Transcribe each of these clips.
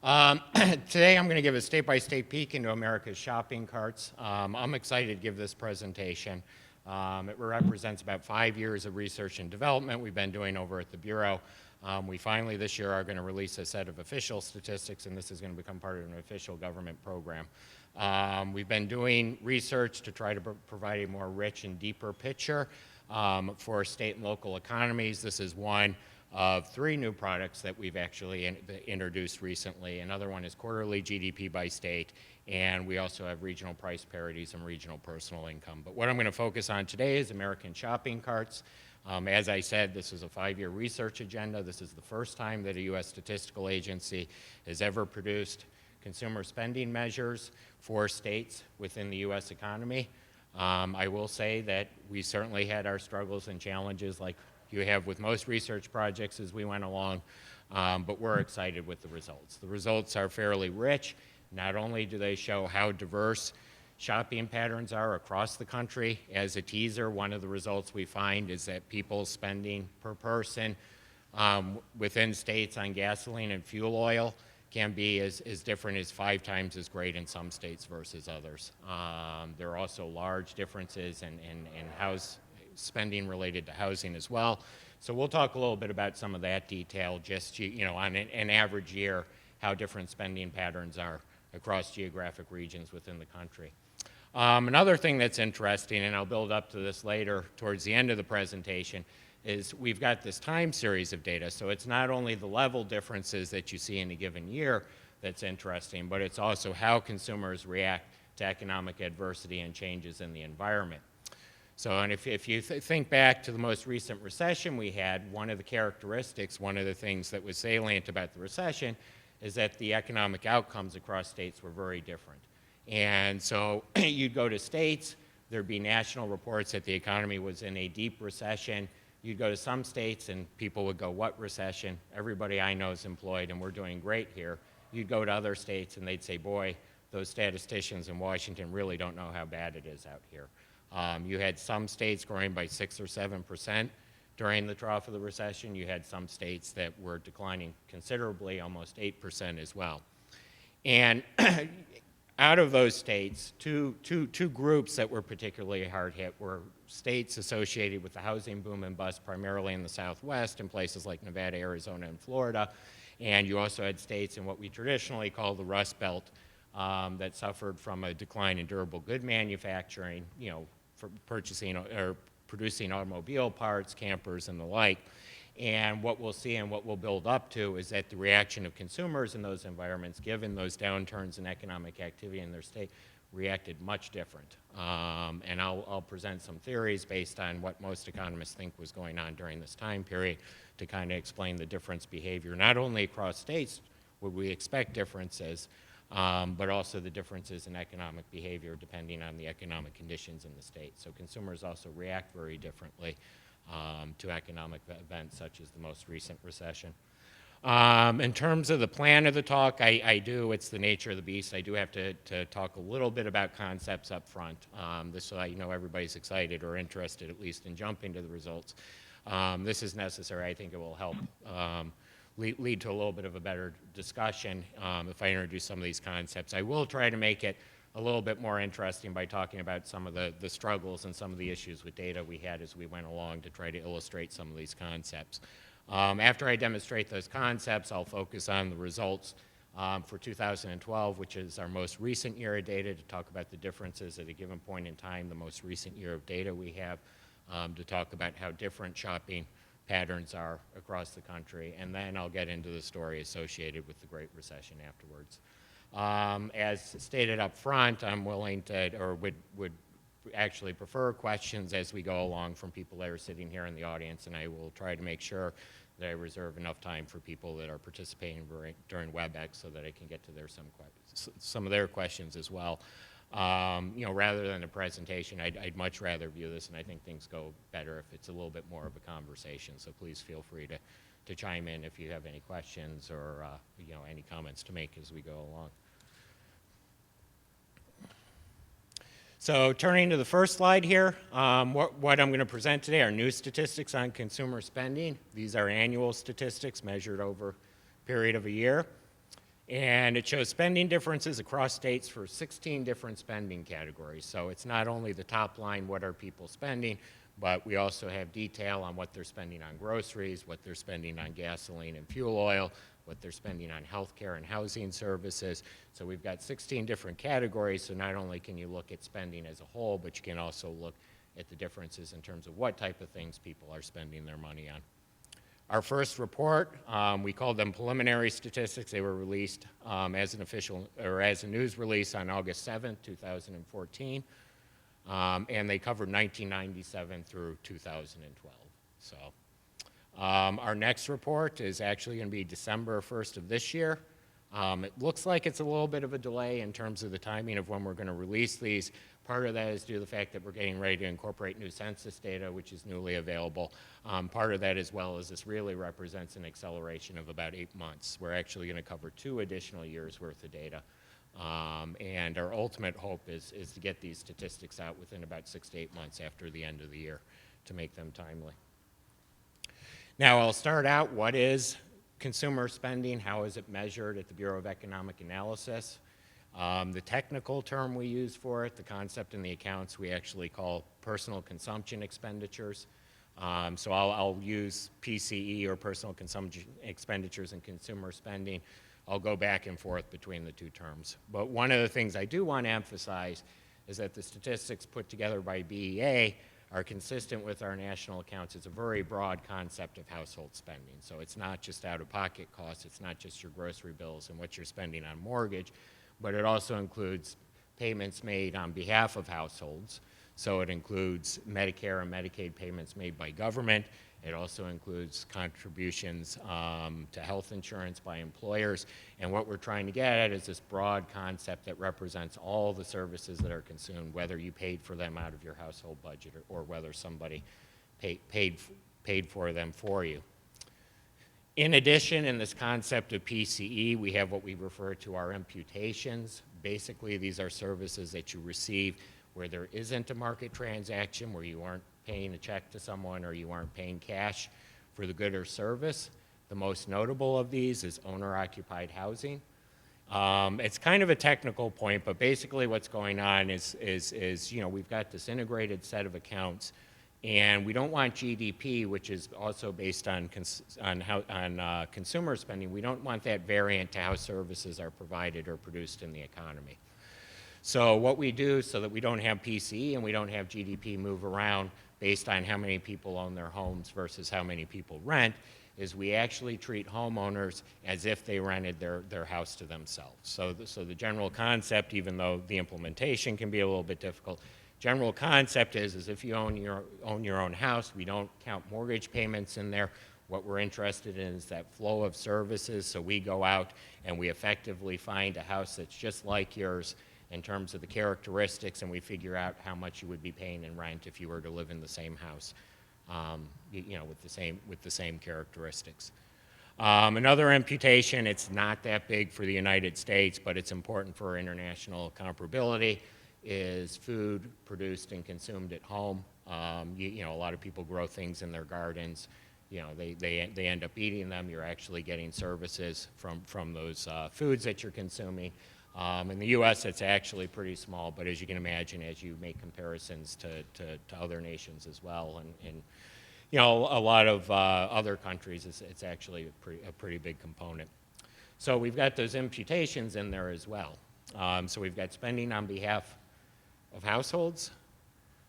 Today I'm going to give a state-by-state peek into America's shopping carts. I'm excited to give this presentation. It represents about 5 years of research and development we've been doing over at the Bureau. We finally this year are going to release a set of official statistics, and this is going to become part of an official government program. We've been doing research to try to provide a more rich and deeper picture for state and local economies. This is one of 3 new products that we've actually introduced recently. Another one is quarterly GDP by state, and we also have regional price parities and regional personal income. But what I'm going to focus on today is American shopping carts. As I said, this is a 5-year research agenda. This is the first time that a U.S. statistical agency has ever produced consumer spending measures for states within the U.S. economy. I will say that we certainly had our struggles and challenges like you have with most research projects as we went along, but we're excited with the results. The results are fairly rich. Not only do they show how diverse shopping patterns are across the country. As a teaser, one of the results we find is that people's spending per person within states on gasoline and fuel oil can be as different as 5 times as great in some states versus others. There are also large differences in house spending related to housing as well. So we'll talk a little bit about some of that detail, just on an average year, how different spending patterns are across geographic regions within the country. Another thing that's interesting, and I'll build up to this later towards the end of the presentation, is we've got this time series of data. So it's not only the level differences that you see in a given year that's interesting, but it's also how consumers react to economic adversity and changes in the environment. So, and if you think back to the most recent recession we had, one of the characteristics, one of the things that was salient about the recession is that the economic outcomes across states were very different. And so you'd go to states, there'd be national reports that the economy was in a deep recession. You'd go to some states and people would go, what recession? Everybody I know is employed and we're doing great here. You'd go to other states and they'd say, boy, those statisticians in Washington really don't know how bad it is out here. You had some states growing by 6 or 7% during the trough of the recession. You had some states that were declining considerably, almost 8% as well. And out of those states, two groups that were particularly hard hit were states associated with the housing boom and bust, primarily in the Southwest, in places like Nevada, Arizona, and Florida. And you also had states in what we traditionally call the Rust Belt that suffered from a decline in durable good manufacturing, for purchasing or producing automobile parts, campers, and the like. And what we'll see and what we'll build up to is that the reaction of consumers in those environments, given those downturns in economic activity in their state, reacted much different. And I'll present some theories based on what most economists think was going on during this time period to kind of explain the difference behavior, not only across states where we expect differences, but also the differences in economic behavior depending on the economic conditions in the state. So consumers also react very differently to economic events such as the most recent recession. In terms of the plan of the talk, it's the nature of the beast. I do have to talk a little bit about concepts up front, so I know everybody's excited or interested at least in jumping to the results. This is necessary. I think it will help lead to a little bit of a better discussion if I introduce some of these concepts. I will try to make it a little bit more interesting by talking about some of the struggles and some of the issues with data we had as we went along to try to illustrate some of these concepts. After I demonstrate those concepts, I'll focus on the results for 2012, which is our most recent year of data, to talk about the differences at a given point in time, the most recent year of data we have, to talk about how different shopping patterns are across the country, and then I'll get into the story associated with the Great Recession afterwards. As stated up front, I'm willing to, or would actually prefer questions as we go along from people that are sitting here in the audience, and I will try to make sure that I reserve enough time for people that are participating during WebEx so that I can get to some of their questions as well. Rather than a presentation, I'd much rather view this, and I think things go better if it's a little bit more of a conversation. So please feel free to chime in if you have any questions or any comments to make as we go along. So turning to the first slide here, what I'm going to present today are new statistics on consumer spending. These are annual statistics measured over a period of a year. And it shows spending differences across states for 16 different spending categories. So it's not only the top line, what are people spending, but we also have detail on what they're spending on groceries, what they're spending on gasoline and fuel oil, what they're spending on healthcare and housing services. So we've got 16 different categories, so not only can you look at spending as a whole, but you can also look at the differences in terms of what type of things people are spending their money on. Our first report, we called them preliminary statistics. They were released as an official, or as a news release on August 7th, 2014. And they covered 1997 through 2012. So our next report is actually going to be December 1st of this year. It looks like it's a little bit of a delay in terms of the timing of when we're going to release these. Part of that is due to the fact that we're getting ready to incorporate new census data, which is newly available. Part of that as well is this really represents an acceleration of about 8 months. We're actually going to cover 2 additional years worth of data. And our ultimate hope is to get these statistics out within about 6 to 8 months after the end of the year to make them timely. Now I'll start out, what is consumer spending? How is it measured at the Bureau of Economic Analysis? The technical term we use for it, the concept in the accounts, we actually call personal consumption expenditures. So I'll use PCE, or personal consumption expenditures, and consumer spending. I'll go back and forth between the 2 terms. But one of the things I do want to emphasize is that the statistics put together by BEA are consistent with our national accounts. It's a very broad concept of household spending. So it's not just out-of-pocket costs, it's not just your grocery bills and what you're spending on mortgage, but it also includes payments made on behalf of households. So it includes Medicare and Medicaid payments made by government. It also includes contributions to health insurance by employers. And what we're trying to get at is this broad concept that represents all the services that are consumed, whether you paid for them out of your household budget or whether somebody paid for them for you. In addition, in this concept of PCE, we have what we refer to our imputations. Basically, these are services that you receive where there isn't a market transaction, where you aren't paying a check to someone or you aren't paying cash for the good or service. The most notable of these is owner-occupied housing. It's kind of a technical point, but basically what's going on is you know, we've got this integrated set of accounts, and we don't want GDP, which is also based on consumer spending, we don't want that variant to how services are provided or produced in the economy. So what we do so that we don't have PCE and we don't have GDP move around based on how many people own their homes versus how many people rent is we actually treat homeowners as if they rented their house to themselves. So the general concept, even though the implementation can be a little bit difficult, general concept is if you own your own house, we don't count mortgage payments in there. What we're interested in is that flow of services, so we go out and we effectively find a house that's just like yours in terms of the characteristics, and we figure out how much you would be paying in rent if you were to live in the same house, you know, with the same characteristics. Another imputation, it's not that big for the United States, but it's important for international comparability, is food produced and consumed at home. You know, a lot of people grow things in their gardens. You know, they end up eating them. You're actually getting services from those foods that you're consuming. In the U.S., it's actually pretty small, but as you can imagine, as you make comparisons to other nations as well, and you know, a lot of other countries, it's actually a pretty big component. So we've got those imputations in there as well. So we've got spending on behalf of households,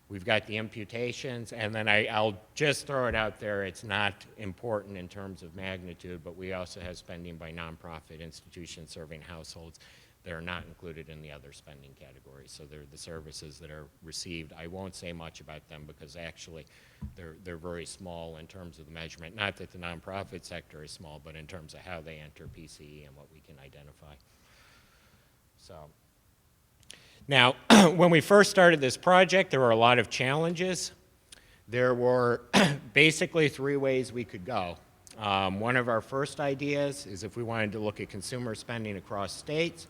we've got the imputations, and then I'll just throw it out there, it's not important in terms of magnitude, but we also have spending by nonprofit institutions serving households. They're not included in the other spending categories, so they're the services that are received. I won't say much about them because actually they're very small in terms of the measurement. Not that the nonprofit sector is small, but in terms of how they enter PCE and what we can identify. So now, when we first started this project, there were a lot of challenges. There were basically 3 ways we could go. One of our first ideas is if we wanted to look at consumer spending across states,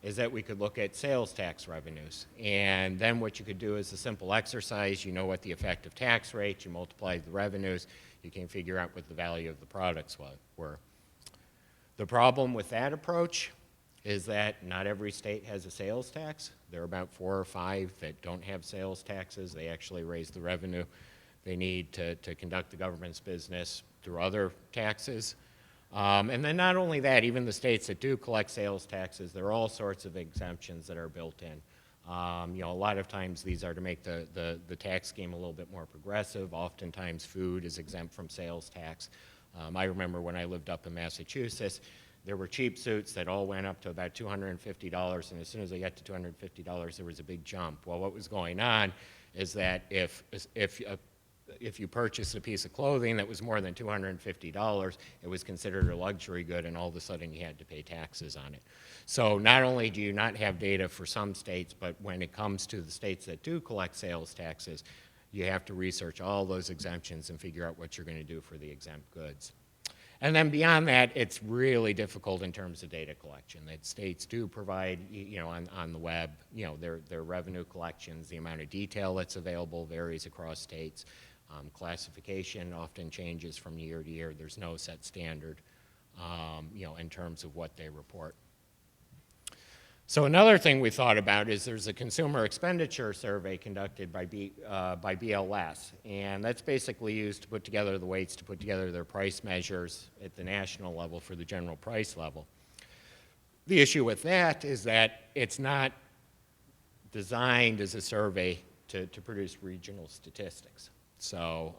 is that we could look at sales tax revenues. And then what you could do is a simple exercise. You know what the effective tax rate, you multiply the revenues, you can figure out what the value of the products were. The problem with that approach is that not every state has a sales tax. There are about 4 or 5 that don't have sales taxes. They actually raise the revenue they need to conduct the government's business through other taxes. And then not only that, even the states that do collect sales taxes, there are all sorts of exemptions that are built in. A lot of times these are to make the tax scheme a little bit more progressive. Oftentimes food is exempt from sales tax. I remember when I lived up in Massachusetts, there were cheap suits that all went up to about $250, and as soon as they got to $250, there was a big jump. Well, what was going on is that if you purchased a piece of clothing that was more than $250, it was considered a luxury good, and all of a sudden you had to pay taxes on it. So not only do you not have data for some states, but when it comes to the states that do collect sales taxes, you have to research all those exemptions and figure out what you're going to do for the exempt goods. And then beyond that, it's really difficult in terms of data collection. That states do provide, on the web, their revenue collections. The amount of detail that's available varies across states. Classification often changes from year to year. There's no set standard, in terms of what they report. So another thing we thought about is there's a consumer expenditure survey conducted by BLS, and that's basically used to put together the weights to put together their price measures at the national level for the general price level. The issue with that is that it's not designed as a survey to produce regional statistics. So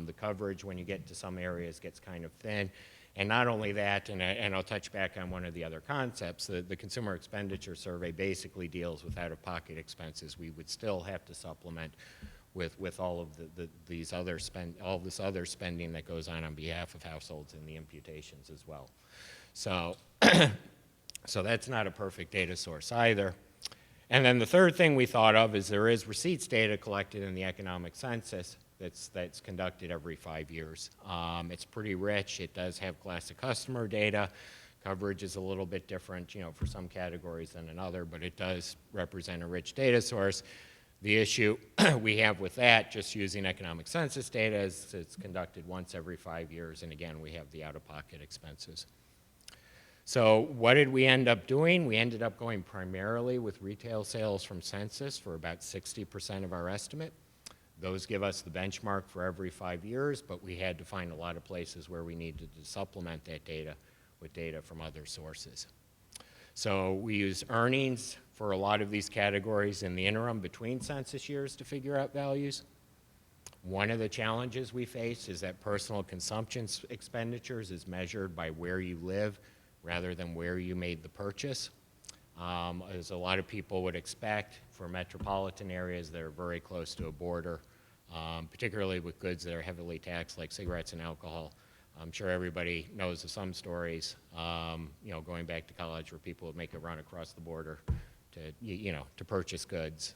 the coverage when you get to some areas gets kind of thin. And not only that, and I'll touch back on one of the other concepts, the consumer expenditure survey basically deals with out-of-pocket expenses. We would still have to supplement with all of this other spending that goes on behalf of households and the imputations as well. So, so that's not a perfect data source either. And then the third thing we thought of is there is receipts data collected in the economic census that's conducted every 5 years. It's pretty rich. It does have class of customer data. Coverage is a little bit different, for some categories than another, but it does represent a rich data source. The issue we have with that, just using economic census data, is it's conducted once every 5 years, and again, we have the out-of-pocket expenses. So what did we end up doing? We ended up going primarily with retail sales from census for about 60% of our estimate. Those give us the benchmark for every 5 years, but we had to find a lot of places where we needed to supplement that data with data from other sources. So we use earnings for a lot of these categories in the interim between census years to figure out values. One of the challenges we face is that personal consumption expenditures is measured by where you live rather than where you made the purchase. As a lot of people would expect, for metropolitan areas that are very close to a border, particularly with goods that are heavily taxed like cigarettes and alcohol. I'm sure everybody knows of some stories, going back to college where people would make a run across the border to purchase goods.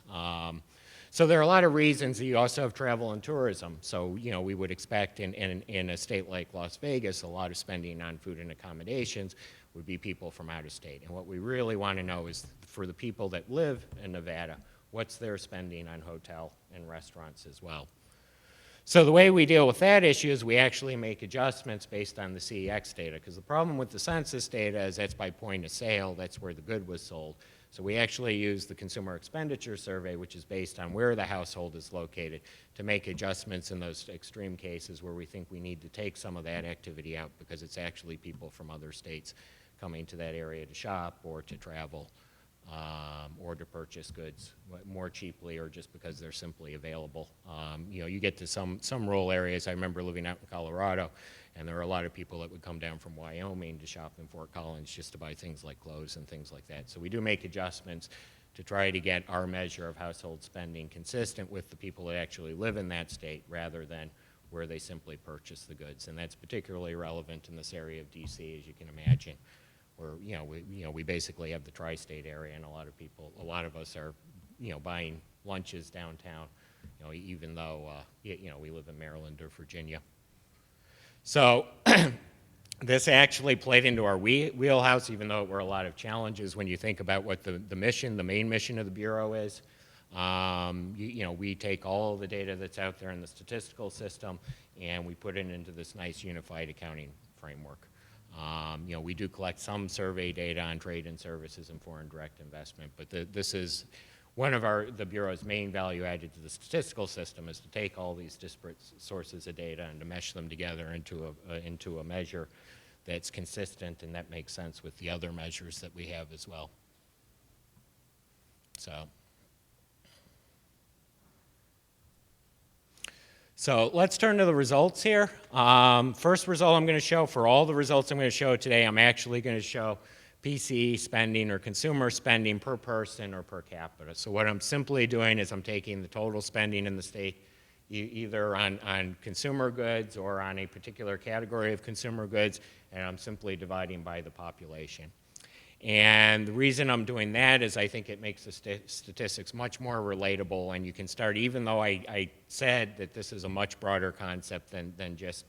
So there are a lot of reasons. You also have travel and tourism. So, we would expect in a state like Las Vegas, a lot of spending on food and accommodations would be people from out of state. And what we really want to know is for the people that live in Nevada, what's their spending on hotel and restaurants as well. So the way we deal with that issue is we actually make adjustments based on the CEX data, because the problem with the census data is that's by point of sale, that's where the good was sold. So we actually use the consumer expenditure survey, which is based on where the household is located, to make adjustments in those extreme cases where we think we need to take some of that activity out because it's actually people from other states coming to that area to shop or to travel or to purchase goods more cheaply or just because they're simply available. You get to some rural areas. I remember living out in Colorado, and there were a lot of people that would come down from Wyoming to shop in Fort Collins just to buy things like clothes and things like that. So we do make adjustments to try to get our measure of household spending consistent with the people that actually live in that state rather than where they simply purchase the goods. And that's particularly relevant in this area of DC, as you can imagine, where we basically have the tri-state area, and a lot of us are buying lunches downtown, even though we live in Maryland or Virginia. So this actually played into our wheelhouse, even though it were a lot of challenges when you think about what the main mission of the Bureau is. We take all the data that's out there in the statistical system and we put it into this nice unified accounting framework. We do collect some survey data on trade and services and foreign direct investment, but this is one of the Bureau's main value added to the statistical system is to take all these disparate sources of data and to mesh them together into a measure that's consistent and that makes sense with the other measures that we have as well. So let's turn to the results here. First result I'm going to show, for all the results I'm going to show today, I'm actually going to show PCE spending or consumer spending per person or per capita. So what I'm simply doing is I'm taking the total spending in the state either on consumer goods or on a particular category of consumer goods, and I'm simply dividing by the population. And the reason I'm doing that is I think it makes the statistics much more relatable, and you can start, even though I said that this is a much broader concept than just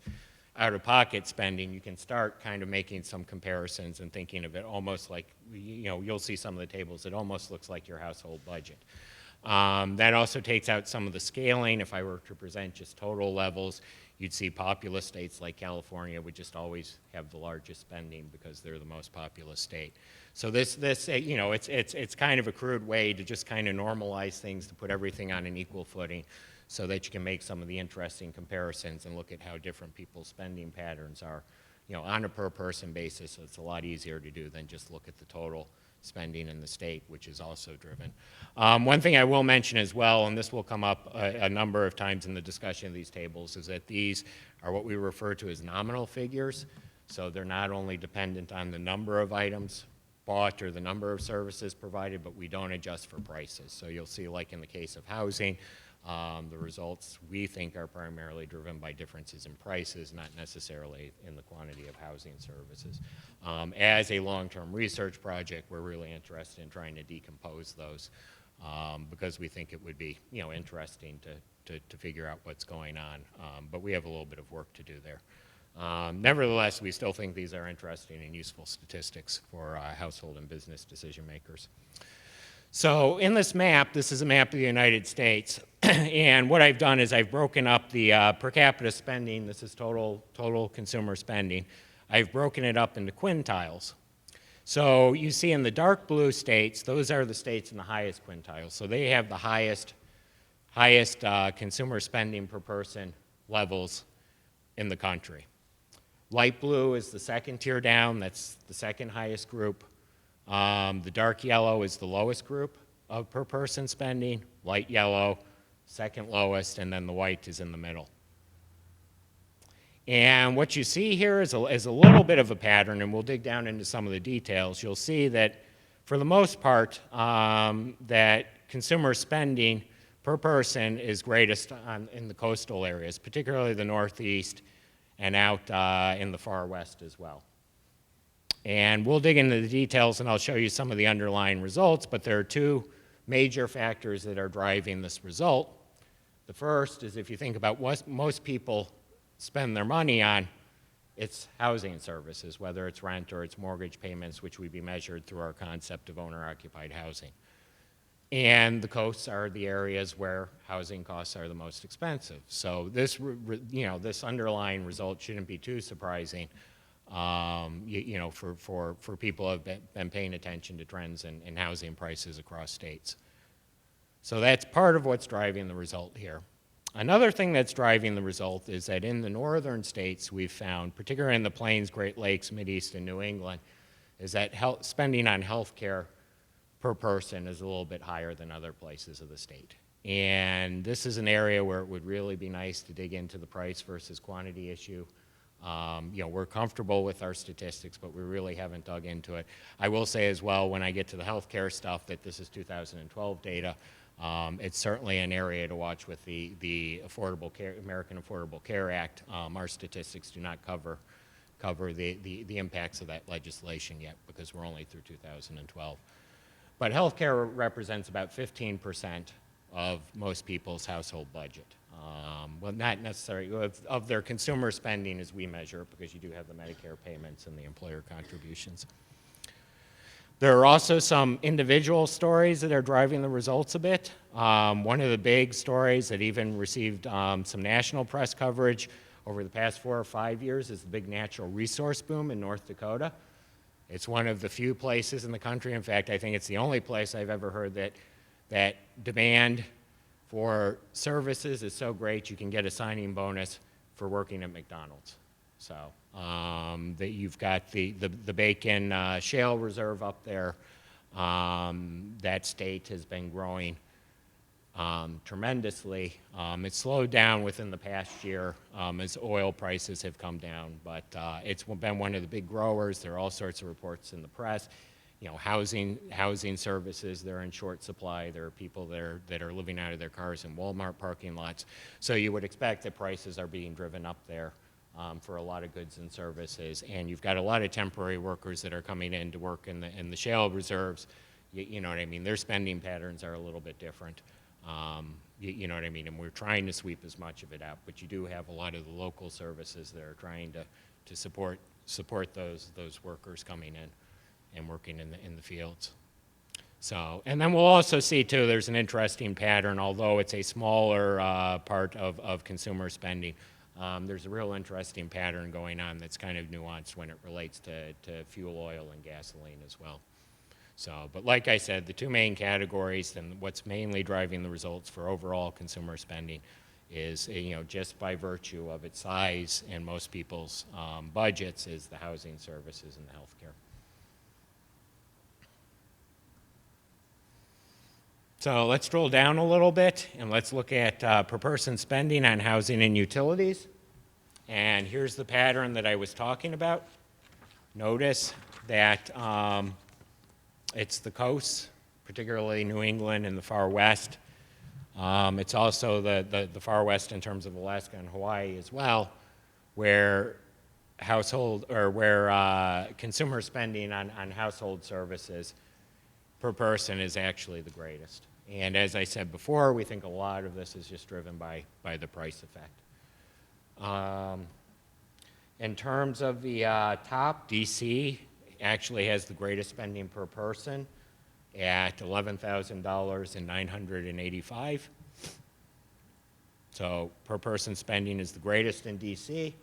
out-of-pocket spending, you can start kind of making some comparisons and thinking of it almost like, you'll see some of the tables, it almost looks like your household budget. That also takes out some of the scaling. If I were to present just total levels, you'd see populous states like California would just always have the largest spending because they're the most populous state. So it's kind of a crude way to just kind of normalize things, to put everything on an equal footing so that you can make some of the interesting comparisons and look at how different people's spending patterns are. On a per person basis, it's a lot easier to do than just look at the total spending in the state, which is also driven. One thing I will mention as well, and this will come up a number of times in the discussion of these tables, is that these are what we refer to as nominal figures. So they're not only dependent on the number of items bought or the number of services provided, but we don't adjust for prices. So you'll see, like in the case of housing, the results we think are primarily driven by differences in prices, not necessarily in the quantity of housing services. As a long-term research project, we're really interested in trying to decompose those because we think it would be interesting to figure out what's going on, but we have a little bit of work to do there. Nevertheless, we still think these are interesting and useful statistics for household and business decision makers. So in this map, this is a map of the United States, and what I've done is I've broken up the per capita spending. This is total consumer spending. I've broken it up into quintiles. So you see in the dark blue states, those are the states in the highest quintiles. So they have the highest consumer spending per person levels in the country. Light blue is the second tier down. That's the second highest group. The dark yellow is the lowest group of per person spending. Light yellow, second lowest, and then the white is in the middle. And what you see here is a little bit of a pattern, and we'll dig down into some of the details. You'll see that for the most part, that consumer spending per person is greatest in the coastal areas, particularly the Northeast and out in the far west as well. And we'll dig into the details, and I'll show you some of the underlying results, but there are two major factors that are driving this result. The first is, if you think about what most people spend their money on, it's housing services, whether it's rent or it's mortgage payments, which would be measured through our concept of owner-occupied housing. And the coasts are the areas where housing costs are the most expensive. So this, this underlying result shouldn't be too surprising, for people who have been paying attention to trends in housing prices across states. So that's part of what's driving the result here. Another thing that's driving the result is that in the northern states we've found, particularly in the Plains, Great Lakes, Mideast, and New England, is that spending on health care per person is a little bit higher than other places of the state. And this is an area where it would really be nice to dig into the price versus quantity issue. We're comfortable with our statistics, but we really haven't dug into it. I will say as well, when I get to the healthcare stuff, that this is 2012 data. It's certainly an area to watch with the American Affordable Care Act. Our statistics do not cover the impacts of that legislation yet because we're only through 2012. But healthcare represents about 15% of most people's household budget. Well, not necessarily of their consumer spending as we measure it, because you do have the Medicare payments and the employer contributions. There are also some individual stories that are driving the results a bit. One of the big stories that even received some national press coverage over the past 4 or 5 years is the big natural resource boom in North Dakota. It's one of the few places in the country, in fact, I think it's the only place I've ever heard that demand for services is so great you can get a signing bonus for working at McDonald's. So that you've got the bacon shale reserve up there. That state has been growing tremendously. It's slowed down within the past year as oil prices have come down, but it's been one of the big growers. There are all sorts of reports in the press. You know, housing services, they're in short supply. There are people that are living out of their cars in Walmart parking lots. So you would expect that prices are being driven up there for a lot of goods and services. And you've got a lot of temporary workers that are coming in to work in the shale reserves. You know what I mean? Their spending patterns are a little bit different. You know what I mean? And we're trying to sweep as much of it out, but you do have a lot of the local services that are trying to support those workers coming in and working in the fields. So, and then we'll also see too, there's an interesting pattern, although it's a smaller part of consumer spending. There's a real interesting pattern going on that's kind of nuanced when it relates to fuel oil and gasoline as well. So, but like I said, the two main categories and what's mainly driving the results for overall consumer spending is, you know, just by virtue of its size and most people's budgets, is the housing services and the healthcare. So let's drill down a little bit and let's look at per person spending on housing and utilities. And here's the pattern that I was talking about. Notice that it's the coasts, particularly New England and the far west. It's also the far west in terms of Alaska and Hawaii as well, where consumer spending on household services per person is actually the greatest. And as I said before, we think a lot of this is just driven by the price effect. In terms of the top, DC actually has the greatest spending per person at $11,985. So per person spending is the greatest in DC.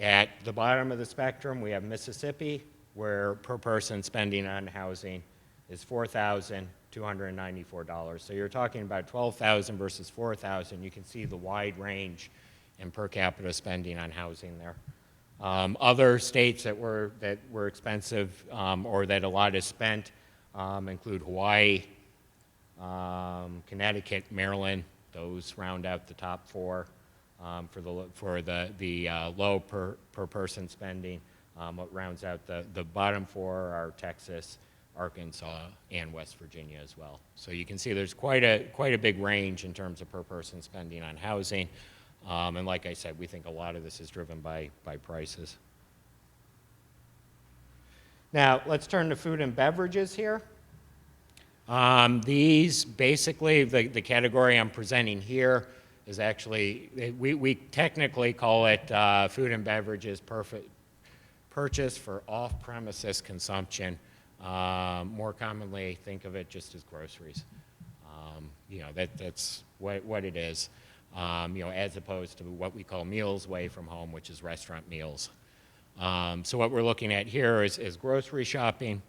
At the bottom of the spectrum, we have Mississippi, where per person spending on housing is $4,294. So you're talking about $12,000 versus $4,000. You can see the wide range in per capita spending on housing there. Other states that were expensive or that a lot is spent include Hawaii, Connecticut, Maryland. Those round out the top four for the low per person spending. What rounds out the bottom four are Texas, Arkansas, and West Virginia as well. So you can see there's quite a big range in terms of per person spending on housing. And like I said, we think a lot of this is driven by prices. Now, let's turn to food and beverages here. These basically, the category I'm presenting here is actually, we technically call it food and beverages purchase for off-premises consumption. More commonly, think of it just as groceries. You know, that's what it is. You know, as opposed to what we call meals away from home, which is restaurant meals. So what we're looking at here is grocery shopping.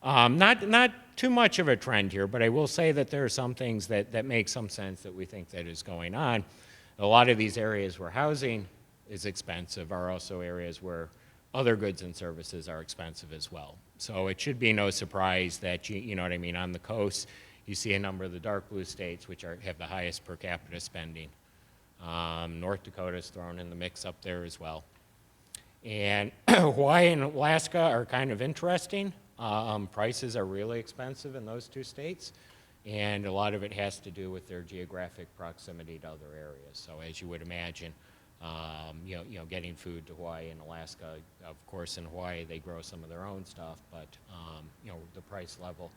Not too much of a trend here, but I will say that there are some things that make some sense that we think that is going on. A lot of these areas where housing is expensive are also areas where other goods and services are expensive as well. So it should be no surprise that, you know what I mean, on the coast, you see a number of the dark blue states which have the highest per capita spending. North Dakota is thrown in the mix up there as well. And Hawaii and Alaska are kind of interesting. Prices are really expensive in those two states, and a lot of it has to do with their geographic proximity to other areas. So as you would imagine, you know, getting food to Hawaii and Alaska, of course in Hawaii they grow some of their own stuff, but you know, the price level,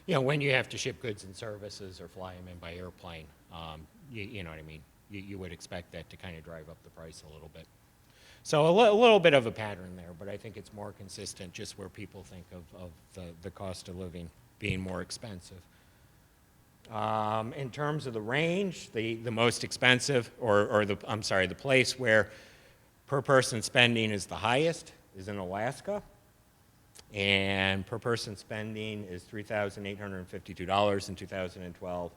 you know, when you have to ship goods and services or fly them in by airplane, you know what I mean? You would expect that to kind of drive up the price a little bit. So a little bit of a pattern there, but I think it's more consistent just where people think of the cost of living being more expensive. In terms of the range, the most expensive, the place where Per person spending is the highest, is in Alaska. And per person spending is $3,852 in 2012.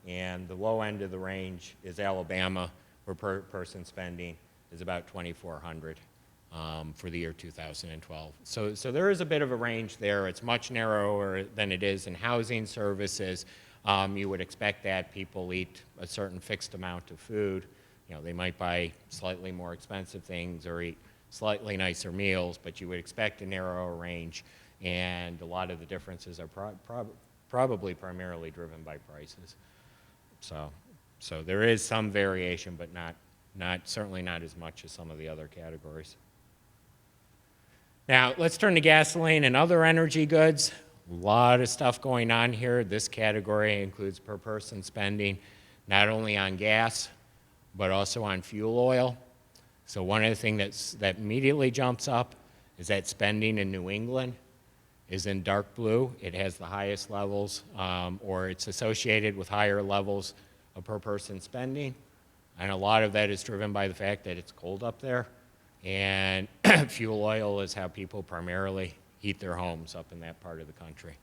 And the low end of the range is Alabama, where per person spending is about $2,400 for the year 2012. So there is a bit of a range there. It's much narrower than it is in housing services. You would expect that people eat a certain fixed amount of food. You know, they might buy slightly more expensive things or eat slightly nicer meals, but you would expect a narrower range, and a lot of the differences are probably primarily driven by prices. So there is some variation, but certainly not as much as some of the other categories. Now, let's turn to gasoline and other energy goods. A lot of stuff going on here. This category includes per person spending, not only on gas, but also on fuel oil. So one of the things that immediately jumps up is that spending in New England is in dark blue. It has the highest levels, or it's associated with higher levels of per person spending. And a lot of that is driven by the fact that it's cold up there. And fuel oil is how people primarily heat their homes up in that part of the country.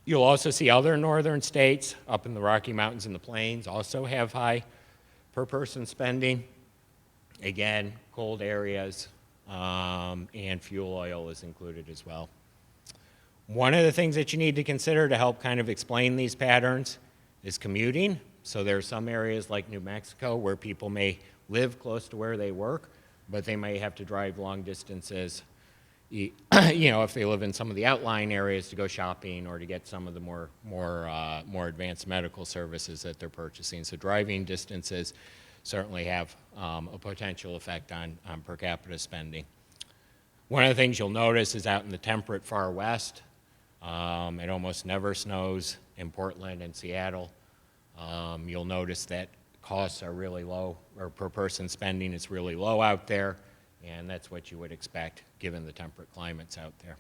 You'll also see other northern states up in the Rocky Mountains and the Plains also have high per person spending. Again, cold areas, and fuel oil is included as well. One of the things that you need to consider to help kind of explain these patterns is commuting. So there are some areas like New Mexico where people may live close to where they work, but they may have to drive long distances, you know, if they live in some of the outlying areas to go shopping or to get some of the more advanced medical services that they're purchasing. So driving distances certainly have a potential effect on per capita spending. One of the things you'll notice is out in the temperate far west, it almost never snows in Portland and Seattle. You'll notice that costs are really low, or per person spending is really low out there, and that's what you would expect given the temperate climates out there.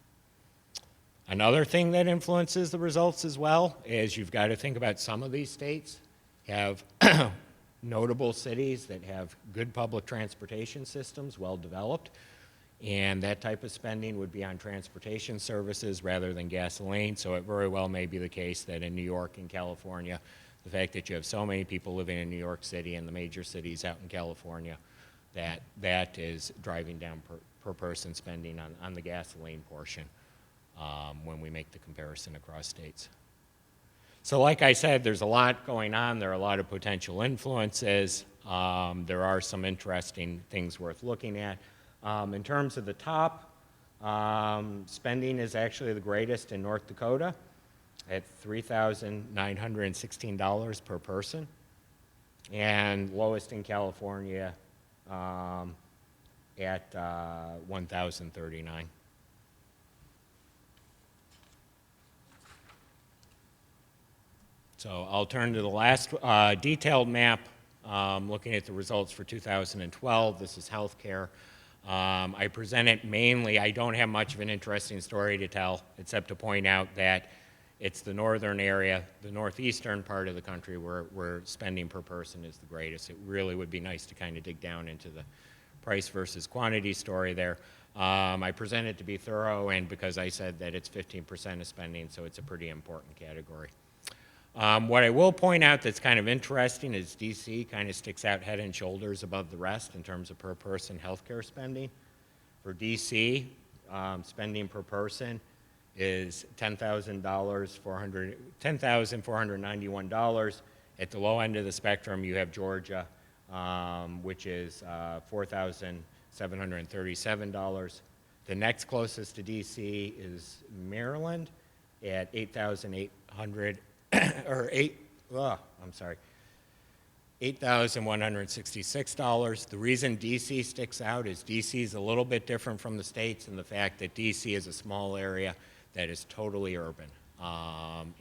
Another thing that influences the results as well is you've got to think about some of these states have notable cities that have good public transportation systems, well developed, and that type of spending would be on transportation services rather than gasoline. So it very well may be the case that in New York and California, the fact that you have so many people living in New York City and the major cities out in California, that is driving down per person spending on the gasoline portion when we make the comparison across states. So like I said, there's a lot going on. There are a lot of potential influences. There are some interesting things worth looking at. In terms of the top, spending is actually the greatest in North Dakota at $3,916 per person, and lowest in California at $1,039. So I'll turn to the last detailed map, looking at the results for 2012. This is healthcare. I present it mainly, I don't have much of an interesting story to tell, except to point out that it's the northern area, the northeastern part of the country where spending per person is the greatest. It really would be nice to kind of dig down into the price versus quantity story there. I present it to be thorough, and because I said that it's 15% of spending, so it's a pretty important category. What I will point out that's kind of interesting is DC kind of sticks out head and shoulders above the rest in terms of per person healthcare spending. For DC, spending per person is $10,491. At the low end of the spectrum, you have Georgia, which is $4,737. The next closest to DC is Maryland at $8,166. The reason DC sticks out is DC is a little bit different from the states in the fact that DC is a small area that is totally urban.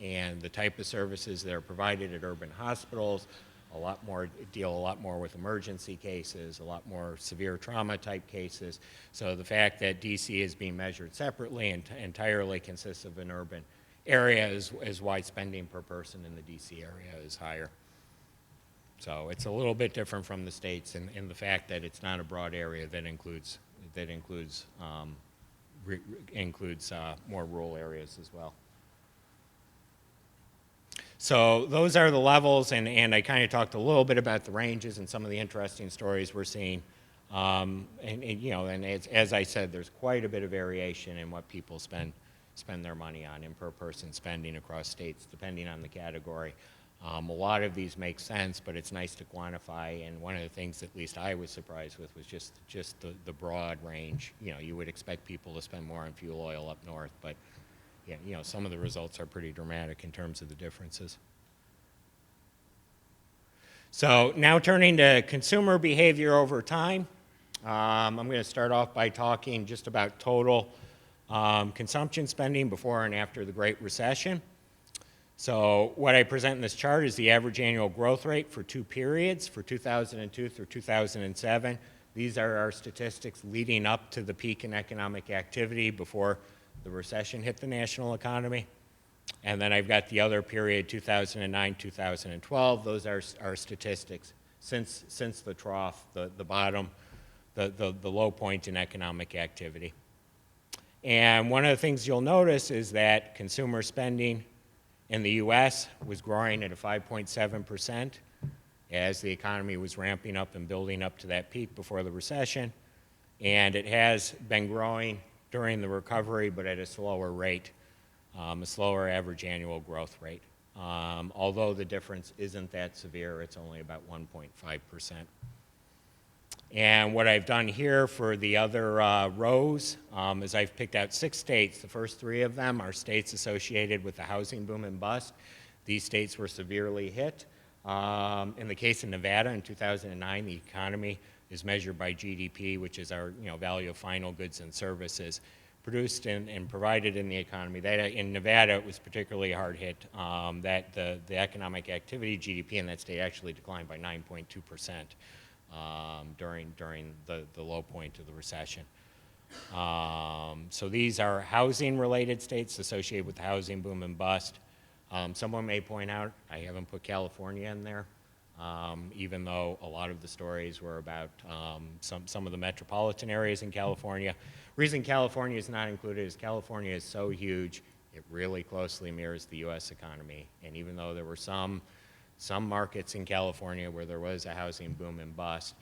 And the type of services that are provided at urban hospitals deal a lot more with emergency cases, a lot more severe trauma type cases. So the fact that DC is being measured separately and entirely consists of an urban area is why spending per person in the DC area is higher. So it's a little bit different from the states in the fact that it's not a broad area that includes more rural areas as well. So those are the levels, and I kind of talked a little bit about the ranges and some of the interesting stories we're seeing. And as I said, there's quite a bit of variation in what people spend their money on in per person spending across states, depending on the category. A lot of these make sense, but it's nice to quantify, and one of the things at least I was surprised with was just the broad range. You would expect people to spend more on fuel oil up north, but yeah, some of the results are pretty dramatic in terms of the differences. So now turning to consumer behavior over time. I'm going to start off by talking just about total consumption spending before and after the Great Recession. So what I present in this chart is the average annual growth rate for 2 periods, for 2002 through 2007. These are our statistics leading up to the peak in economic activity before the recession hit the national economy. And then I've got the other period, 2009, 2012. Those are our statistics since the trough, the bottom, the low point in economic activity. And one of the things you'll notice is that consumer spending in the US was growing at a 5.7% as the economy was ramping up and building up to that peak before the recession. And it has been growing during the recovery, but at a slower rate, a slower average annual growth rate. Although the difference isn't that severe, it's only about 1.5%. And what I've done here for the other rows is I've picked out 6 states. The first 3 of them are states associated with the housing boom and bust. These states were severely hit. In the case of Nevada in 2009, the economy is measured by GDP, which is our value of final goods and services produced and provided in the economy. That in Nevada, it was particularly hard hit. That the economic activity GDP in that state actually declined by 9.2%. During the low point of the recession. So these are housing-related states associated with the housing boom and bust. Someone may point out I haven't put California in there, even though a lot of the stories were about some of the metropolitan areas in California. Reason California is not included is California is so huge, it really closely mirrors the US economy. And even though there were some markets in California where there was a housing boom and bust,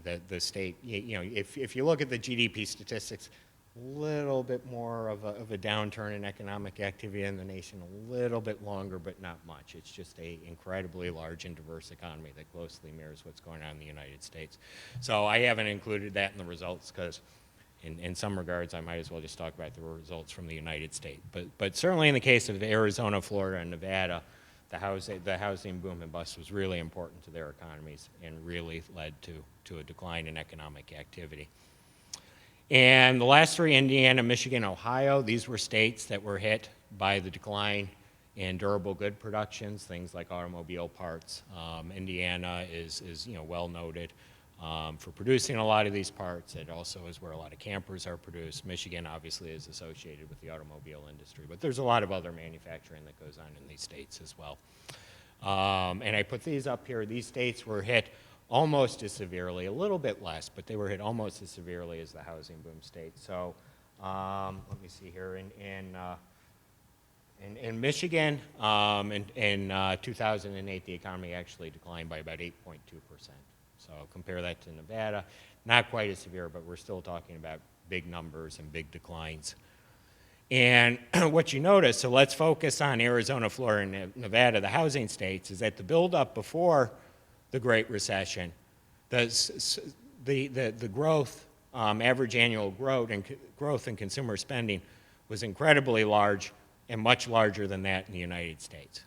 the state, if you look at the GDP statistics, a little bit more of a downturn in economic activity in the nation, a little bit longer, but not much. It's just an incredibly large and diverse economy that closely mirrors what's going on in the United States. So I haven't included that in the results because in some regards, I might as well just talk about the results from the United States. But certainly in the case of Arizona, Florida, and Nevada, the housing boom and bust was really important to their economies and really led to a decline in economic activity. And the last 3, Indiana, Michigan, Ohio, these were states that were hit by the decline in durable good productions, things like automobile parts. Indiana is well noted for producing a lot of these parts. It also is where a lot of campers are produced. Michigan obviously is associated with the automobile industry, but there's a lot of other manufacturing that goes on in these states as well. And I put these up here. These states were hit almost as severely, a little bit less, but they were hit almost as severely as the housing boom states. So let me see here. In Michigan, in 2008, the economy actually declined by about 8.2%. So compare that to Nevada, not quite as severe, but we're still talking about big numbers and big declines. And what you notice, so let's focus on Arizona, Florida, and Nevada, the housing states, is that the buildup before the Great Recession, the growth, average annual growth in consumer spending was incredibly large and much larger than that in the United States.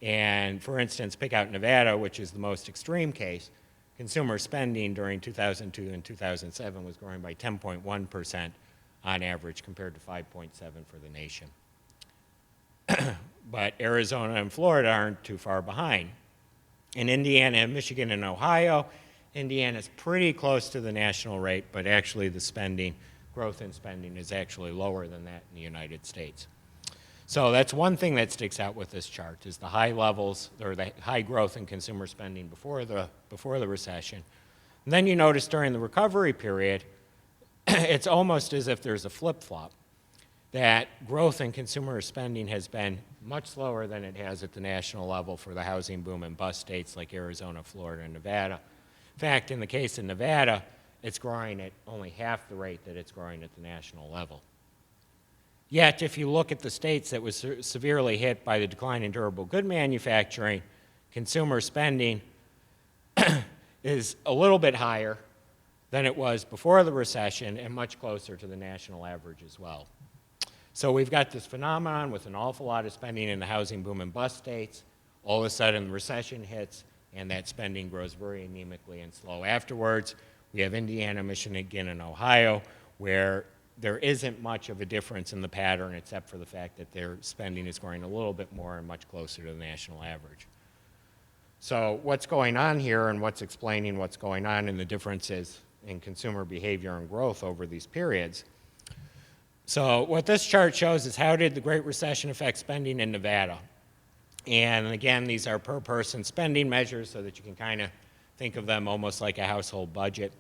And for instance, pick out Nevada, which is the most extreme case. Consumer spending during 2002 and 2007 was growing by 10.1% on average compared to 5.7% for the nation. But Arizona and Florida aren't too far behind. In Indiana, Michigan, and Ohio, Indiana's pretty close to the national rate, but actually the growth in spending is actually lower than that in the United States. So that's one thing that sticks out with this chart is the high levels or the high growth in consumer spending before the recession. And then you notice during the recovery period, it's almost as if there's a flip-flop. That growth in consumer spending has been much slower than it has at the national level for the housing boom and bust states like Arizona, Florida, and Nevada. In fact, in the case of Nevada, it's growing at only half the rate that it's growing at the national level. Yet, if you look at the states that was severely hit by the decline in durable good manufacturing, consumer spending is a little bit higher than it was before the recession and much closer to the national average as well. So we've got this phenomenon with an awful lot of spending in the housing boom and bust states. All of a sudden, the recession hits, and that spending grows very anemically and slow afterwards. We have Indiana, Michigan, and Ohio, where there isn't much of a difference in the pattern except for the fact that their spending is growing a little bit more and much closer to the national average. So what's going on here and what's explaining what's going on and the differences in consumer behavior and growth over these periods? So what this chart shows is how did the Great Recession affect spending in Nevada? And again, these are per person spending measures so that you can kind of think of them almost like a household budget.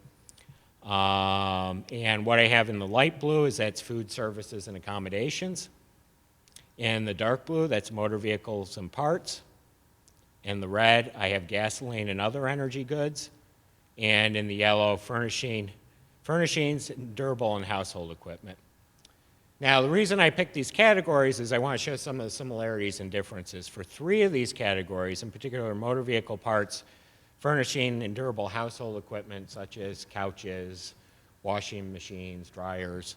And what I have in the light blue is that's food services and accommodations. In the dark blue, that's motor vehicles and parts. In the red, I have gasoline and other energy goods. And in the yellow, furnishings, durable and household equipment. Now, the reason I picked these categories is I want to show some of the similarities and differences. For three of these categories, in particular motor vehicle parts, furnishing and durable household equipment such as couches, washing machines, dryers,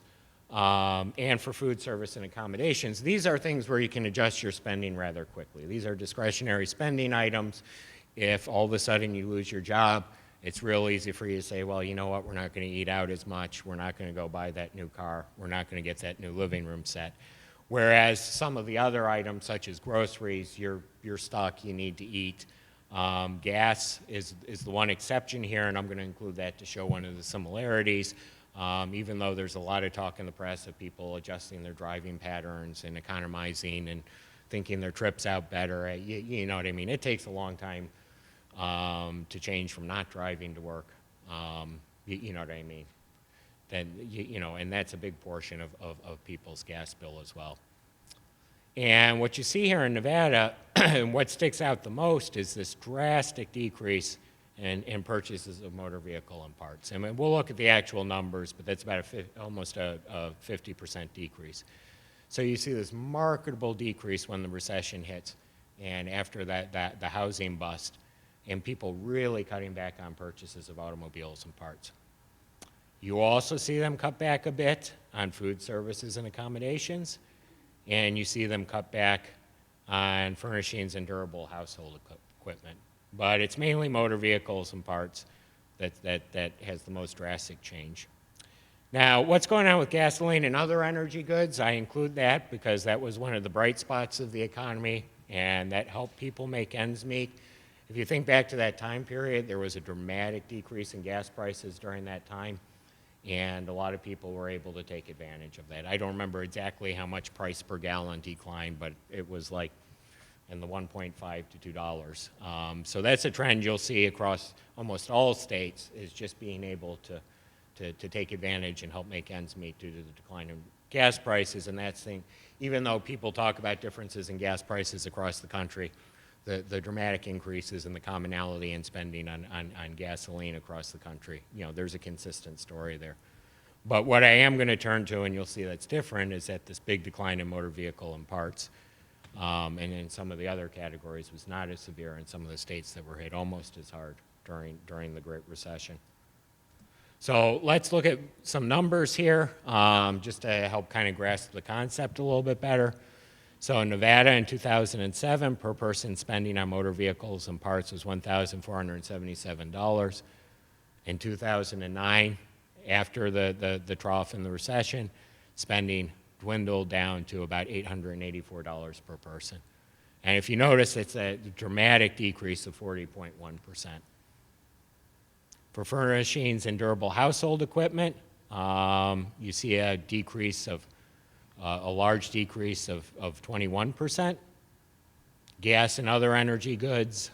and for food service and accommodations, these are things where you can adjust your spending rather quickly. These are discretionary spending items. If all of a sudden you lose your job, it's real easy for you to say, well, you know what, we're not going to eat out as much, we're not going to go buy that new car, we're not going to get that new living room set. Whereas some of the other items, such as groceries, you're stuck, you need to eat. Gas is the one exception here, and I'm going to include that to show one of the similarities. Even though there's a lot of talk in the press of people adjusting their driving patterns and economizing and thinking their trips out better, you know what I mean? It takes a long time to change from not driving to work. You know what I mean? Then, and that's a big portion of people's gas bill as well. And what you see here in Nevada, and what sticks out the most is this drastic decrease in purchases of motor vehicle and parts. I mean, we'll look at the actual numbers, but that's about almost a 50% decrease. So you see this marketable decrease when the recession hits, and after that the housing bust, and people really cutting back on purchases of automobiles and parts. You also see them cut back a bit on food services and accommodations, and you see them cut back on furnishings and durable household equipment. But it's mainly motor vehicles and parts that has the most drastic change. Now, what's going on with gasoline and other energy goods? I include that because that was one of the bright spots of the economy, and that helped people make ends meet. If you think back to that time period, there was a dramatic decrease in gas prices during that time, and a lot of people were able to take advantage of that. I don't remember exactly how much price per gallon declined, but it was like in the $1.5 to $2. So that's a trend you'll see across almost all states, is just being able to take advantage and help make ends meet due to the decline in gas prices. And that's thing, even though people talk about differences in gas prices across the country, the dramatic increases in the commonality in spending on gasoline across the country, there's a consistent story there. But what I am going to turn to, and you'll see that's different, is that this big decline in motor vehicle and parts, and in some of the other categories was not as severe in some of the states that were hit almost as hard during the Great Recession. So let's look at some numbers here, just to help kind of grasp the concept a little bit better. So in Nevada in 2007, per person spending on motor vehicles and parts was $1,477. In 2009, after the trough in the recession, spending dwindled down to about $884 per person. And if you notice, it's a dramatic decrease of 40.1%. For furnishings and durable household equipment, you see a decrease of a large decrease of 21%. Gas and other energy goods,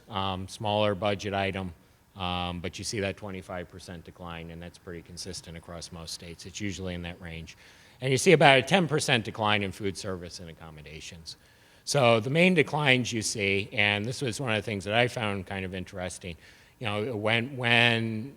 smaller budget item, but you see that 25% decline, and that's pretty consistent across most states. It's usually in that range. And you see about a 10% decline in food service and accommodations. So the main declines you see, and this was one of the things that I found kind of interesting, when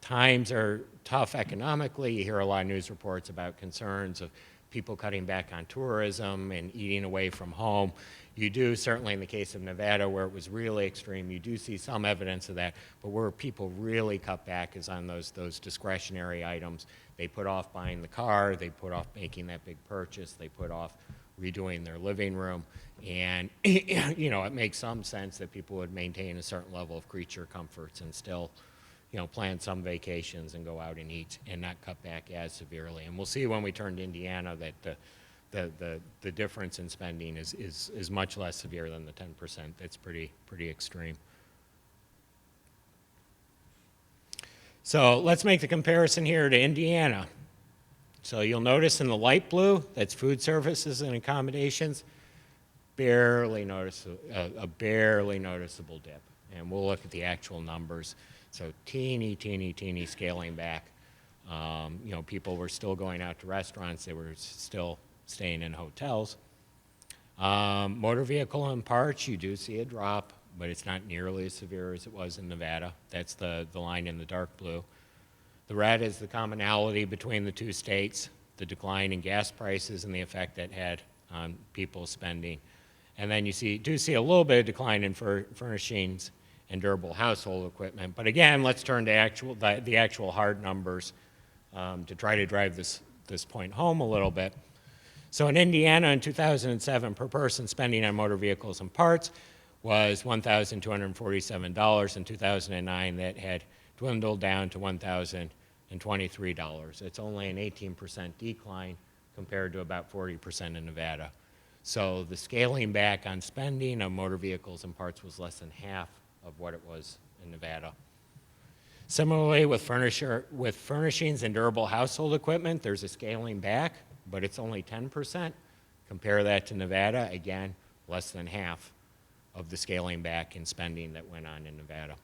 times are tough economically, you hear a lot of news reports about concerns of people cutting back on tourism and eating away from home. You do, certainly in the case of Nevada, where it was really extreme, you do see some evidence of that, but where people really cut back is on those discretionary items. They put off buying the car, they put off making that big purchase, they put off redoing their living room, and it makes some sense that people would maintain a certain level of creature comforts and still plan some vacations and go out and eat and not cut back as severely. And we'll see when we turn to Indiana that the difference in spending is much less severe than the 10%. That's pretty extreme. So let's make the comparison here to Indiana. So you'll notice in the light blue, that's food services and accommodations, a barely noticeable dip. And we'll look at the actual numbers. So teeny scaling back. People were still going out to restaurants. They were still staying in hotels. Motor vehicle and parts, you do see a drop, but it's not nearly as severe as it was in Nevada. That's the line in the dark blue. The red is the commonality between the two states, the decline in gas prices and the effect that had on people's spending. And then you do see a little bit of decline in furnishings and durable household equipment. But again, let's turn to the actual hard numbers to try to drive this point home a little bit. So in Indiana in 2007, per person spending on motor vehicles and parts was $1,247. In 2009, that had dwindled down to $1,023. It's only an 18% decline compared to about 40% in Nevada. So the scaling back on spending on motor vehicles and parts was less than half of what it was in Nevada. Similarly, with furnishings and durable household equipment, there's a scaling back, but it's only 10%. Compare that to Nevada, again, less than half of the scaling back in spending that went on in Nevada.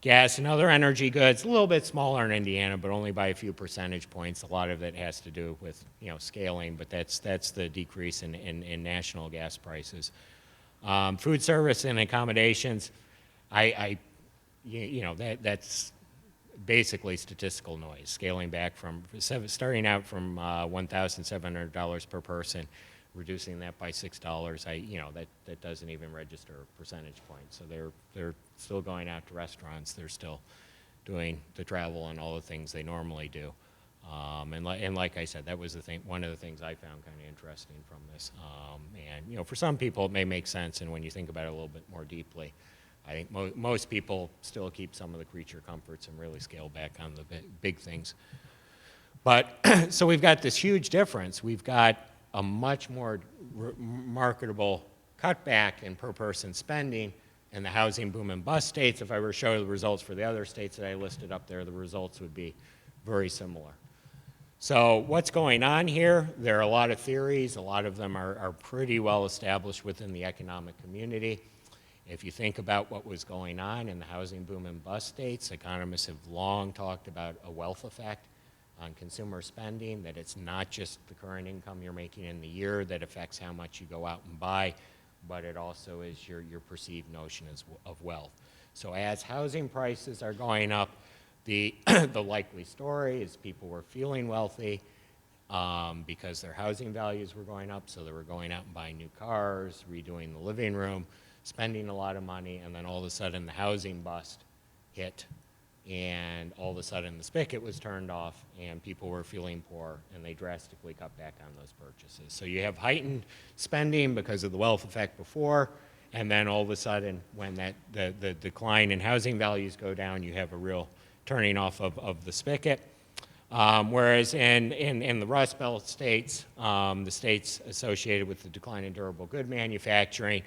Gas and other energy goods, a little bit smaller in Indiana, but only by a few percentage points. A lot of it has to do with scaling, but that's the decrease in national gas prices. Food service and accommodations, that's basically statistical noise. Scaling back starting out from $1,700 per person, reducing that by $6, that doesn't even register a percentage point. So they're still going out to restaurants. They're still doing the travel and all the things they normally do. And like I said, that was one of the things I found kind of interesting from this. And for some people it may make sense, and when you think about it a little bit more deeply, I think most people still keep some of the creature comforts and really scale back on the big things. But so we've got this huge difference. We've got a much more marketable cutback in per person spending in the housing boom and bust states. If I were to show the results for the other states that I listed up there, the results would be very similar. So what's going on here? There are a lot of theories. A lot of them are pretty well established within the economic community. If you think about what was going on in the housing boom and bust states, economists have long talked about a wealth effect on consumer spending, that it's not just the current income you're making in the year that affects how much you go out and buy, but it also is your perceived notion of wealth. So as housing prices are going up, the likely story is people were feeling wealthy because their housing values were going up, so they were going out and buying new cars, redoing the living room, spending a lot of money, and then all of a sudden the housing bust hit, and all of a sudden the spigot was turned off and people were feeling poor, and they drastically cut back on those purchases. So you have heightened spending because of the wealth effect before, and then all of a sudden when the decline in housing values go down, you have a real turning off of the spigot. Whereas in the Rust Belt states, the states associated with the decline in durable good manufacturing,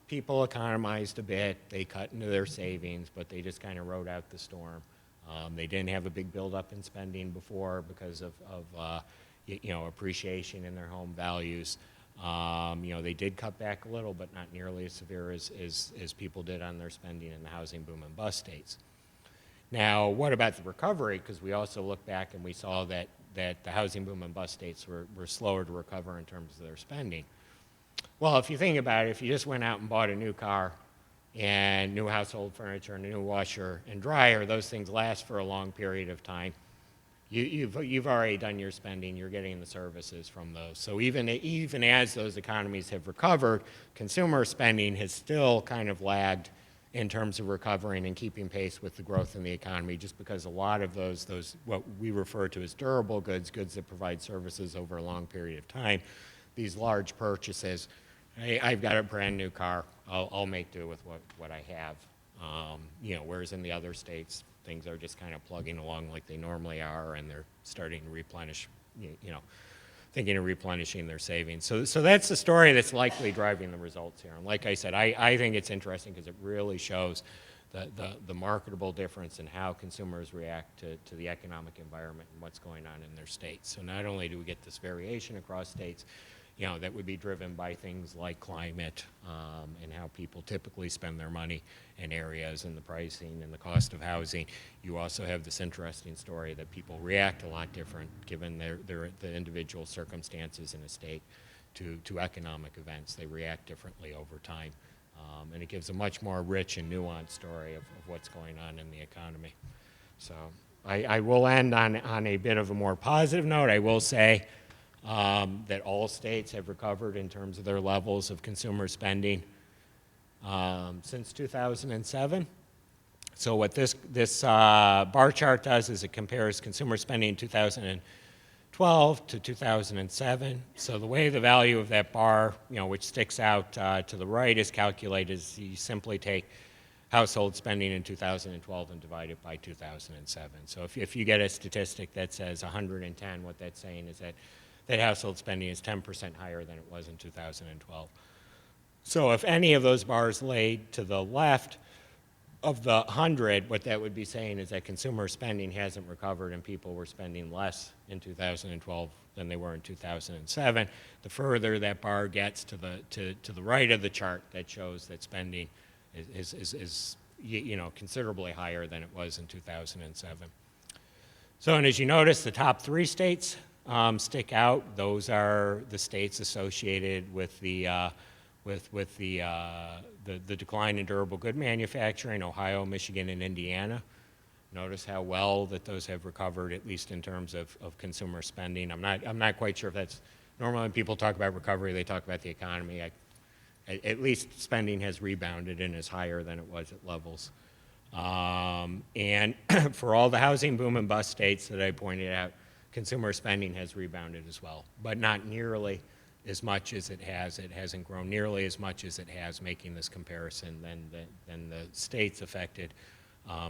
people economized a bit, they cut into their savings, but they just kind of rode out the storm. They didn't have a big buildup in spending before because of appreciation in their home values. They did cut back a little, but not nearly as severe as people did on their spending in the housing boom and bust states. Now, what about the recovery? Because we also looked back and we saw that the housing boom and bust states were slower to recover in terms of their spending. Well, if you think about it, if you just went out and bought a new car and new household furniture and a new washer and dryer, those things last for a long period of time. You've already done your spending, you're getting the services from those. So even as those economies have recovered, consumer spending has still kind of lagged in terms of recovering and keeping pace with the growth in the economy, just because a lot of those what we refer to as durable goods, goods that provide services over a long period of time, these large purchases, hey, I've got a brand new car, I'll make do with what I have. Whereas in the other states, things are just kind of plugging along like they normally are, and they're starting to replenish, thinking of replenishing their savings. So that's the story that's likely driving the results here. And like I said, I think it's interesting because it really shows the marketable difference in how consumers react to the economic environment and what's going on in their states. So not only do we get this variation across states, that would be driven by things like climate and how people typically spend their money in areas and the pricing and the cost of housing. You also have this interesting story that people react a lot different given the individual circumstances in a state to economic events. They react differently over time. And it gives a much more rich and nuanced story of what's going on in the economy. So I will end on a bit of a more positive note. I will say that all states have recovered in terms of their levels of consumer spending since 2007. So what this bar chart does is it compares consumer spending in 2012 to 2007. So the way the value of that bar, which sticks out to the right, is calculated is you simply take household spending in 2012 and divide it by 2007. So if you get a statistic that says 110, what that's saying is that household spending is 10% higher than it was in 2012. So if any of those bars laid to the left of the 100, what that would be saying is that consumer spending hasn't recovered and people were spending less in 2012 than they were in 2007. The further that bar gets to the right of the chart, that shows that spending is considerably higher than it was in 2007. So, and as you notice, the top three states stick out. Those are the states associated with the decline in durable good manufacturing: Ohio, Michigan, and Indiana. Notice how well that those have recovered, at least in terms of consumer spending. I'm not quite sure if that's normally when people talk about recovery, they talk about the economy. At least spending has rebounded and is higher than it was at levels. And for all the housing boom and bust states that I pointed out, consumer spending has rebounded as well, but not nearly as much as it has. It hasn't grown nearly as much as it has, making this comparison than the states affected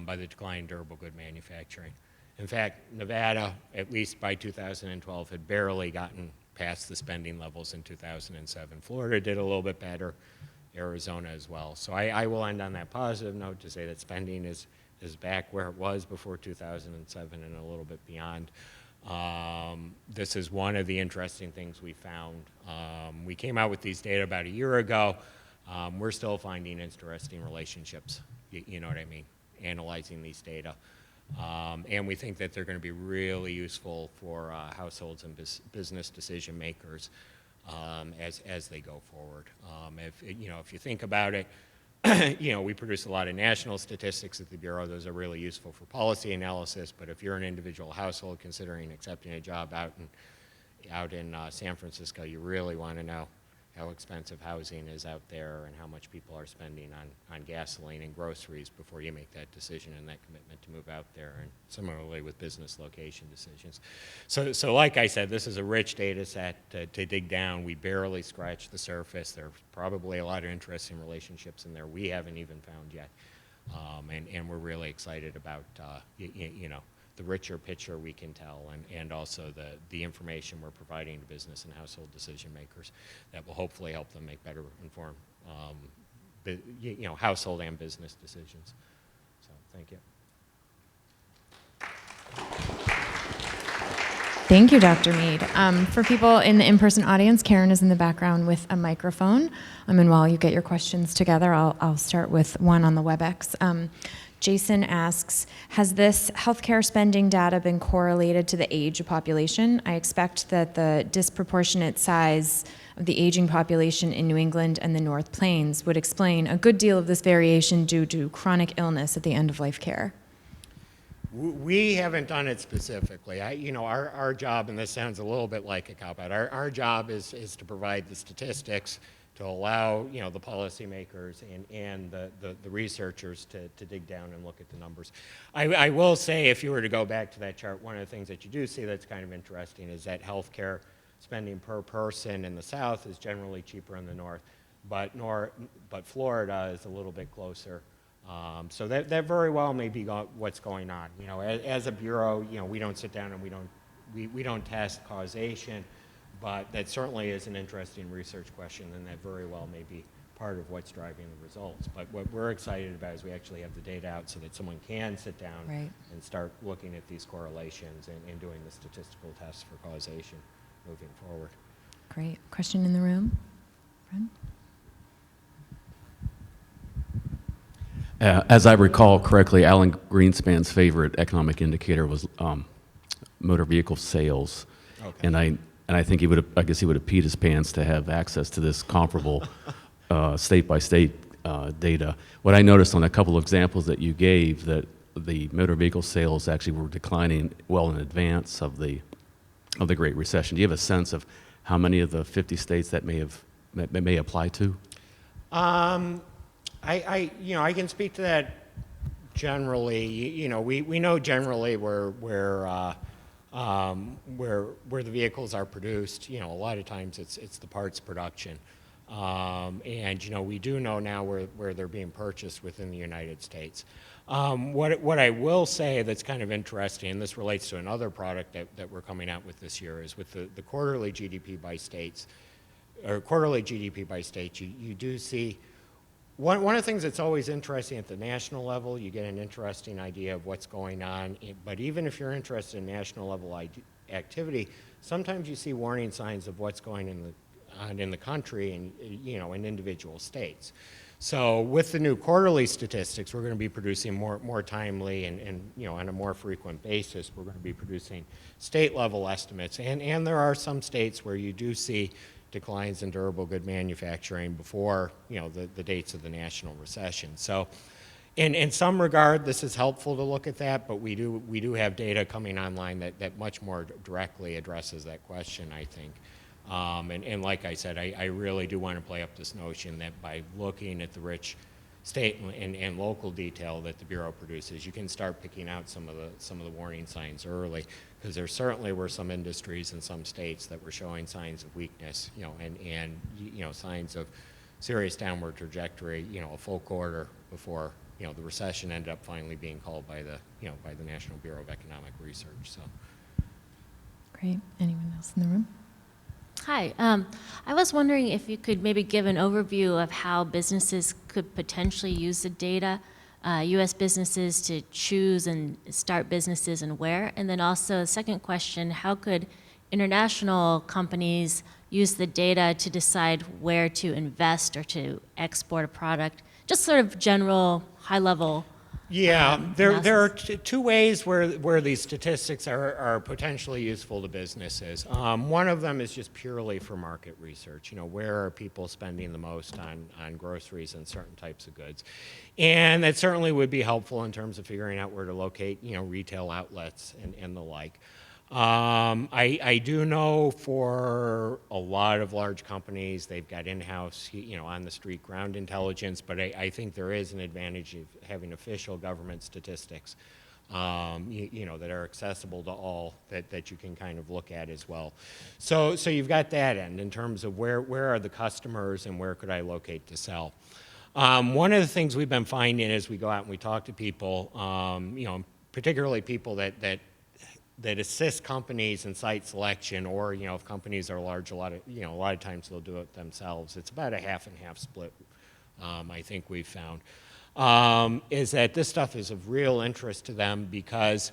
by the decline in durable good manufacturing. In fact, Nevada, at least by 2012, had barely gotten past the spending levels in 2007. Florida did a little bit better, Arizona as well. So I will end on that positive note to say that spending is back where it was before 2007 and a little bit beyond. This is one of the interesting things we found. We came out with these data about a year ago. We're still finding interesting relationships, you know what I mean, analyzing these data. And we think that they're going to be really useful for households and business decision makers as they go forward. If you think about it, we produce a lot of national statistics at the Bureau. Those are really useful for policy analysis, but if you're an individual household considering accepting a job out in San Francisco, you really want to know how expensive housing is out there and how much people are spending on gasoline and groceries before you make that decision and that commitment to move out there, and similarly with business location decisions. So like I said, this is a rich data set to dig down. We barely scratched the surface. There are probably a lot of interesting relationships in there we haven't even found yet, and we're really excited about the richer picture we can tell, and also the information we're providing to business and household decision makers that will hopefully help them make better informed household and business decisions. So thank you. Thank you, Dr. Mead. For people in the in-person audience, Karen is in the background with a microphone. And while you get your questions together, I'll start with one on the WebEx. Jason asks, has this healthcare spending data been correlated to the age of population? I expect that the disproportionate size of the aging population in New England and the North Plains would explain a good deal of this variation due to chronic illness at the end of life care. We haven't done it specifically. Our job, and this sounds a little bit like a cop-out, our job is to provide the statistics to allow the policymakers and the researchers to dig down and look at the numbers. I will say, if you were to go back to that chart, one of the things that you do see that's kind of interesting is that healthcare spending per person in the South is generally cheaper in the North, but Florida is a little bit closer. So that very well may be what's going on. As a bureau, we don't sit down and we don't test causation, but that certainly is an interesting research question, and that very well may be part of what's driving the results. But what we're excited about is we actually have the data out so that someone can sit down and start looking at these correlations and doing the statistical tests for causation moving forward. Great. Question in the room? Fred? As I recall correctly, Alan Greenspan's favorite economic indicator was motor vehicle sales, okay. And I think I guess he would have peed his pants to have access to this comparable state-by-state data. What I noticed on a couple of examples that you gave, that the motor vehicle sales actually were declining well in advance of the Great Recession. Do you have a sense of how many of the 50 states that may apply to? I can speak to that generally. We know generally where the vehicles are produced. A lot of times it's the parts production, and we do know now where they're being purchased within the United States. What I will say that's kind of interesting, and this relates to another product that we're coming out with this year, is with the quarterly GDP by states, or quarterly GDP by state. You do see. One of the things that's always interesting at the national level, you get an interesting idea of what's going on. But even if you're interested in national level activity, sometimes you see warning signs of what's going on in the country and in individual states. So with the new quarterly statistics, we're going to be producing more timely and on a more frequent basis. We're going to be producing state level estimates, and there are some states where you do see declines in durable good manufacturing before the dates of the national recession. So in some regard, this is helpful to look at that, but we do have data coming online that much more directly addresses that question, I think. And like I said, I really do want to play up this notion that by looking at the rich state and local detail that the Bureau produces, you can start picking out some of the warning signs early, because there certainly were some industries in some states that were showing signs of weakness, and signs of serious downward trajectory, a full quarter before the recession ended up finally being called by the National Bureau of Economic Research. So. Great. Anyone else in the room? Hi. I was wondering if you could maybe give an overview of how businesses could potentially use the data, U.S. businesses to choose and start businesses and where. And then also, the second question, how could international companies use the data to decide where to invest or to export a product? Just sort of general, high-level. Yeah, there are two ways where these statistics are potentially useful to businesses. One of them is just purely for market research. Where are people spending the most on groceries and certain types of goods? And that certainly would be helpful in terms of figuring out where to locate, retail outlets and the like. I do know for a lot of large companies, they've got in-house, on the street ground intelligence, but I think there is an advantage of having official government statistics, that are accessible to all that you can kind of look at as well. So you've got that end in terms of where are the customers and where could I locate to sell. One of the things we've been finding as we go out and we talk to people, particularly people that assist companies in site selection, or if companies are large, a lot of times they'll do it themselves. It's about a half and half split. I think we've found is that this stuff is of real interest to them, because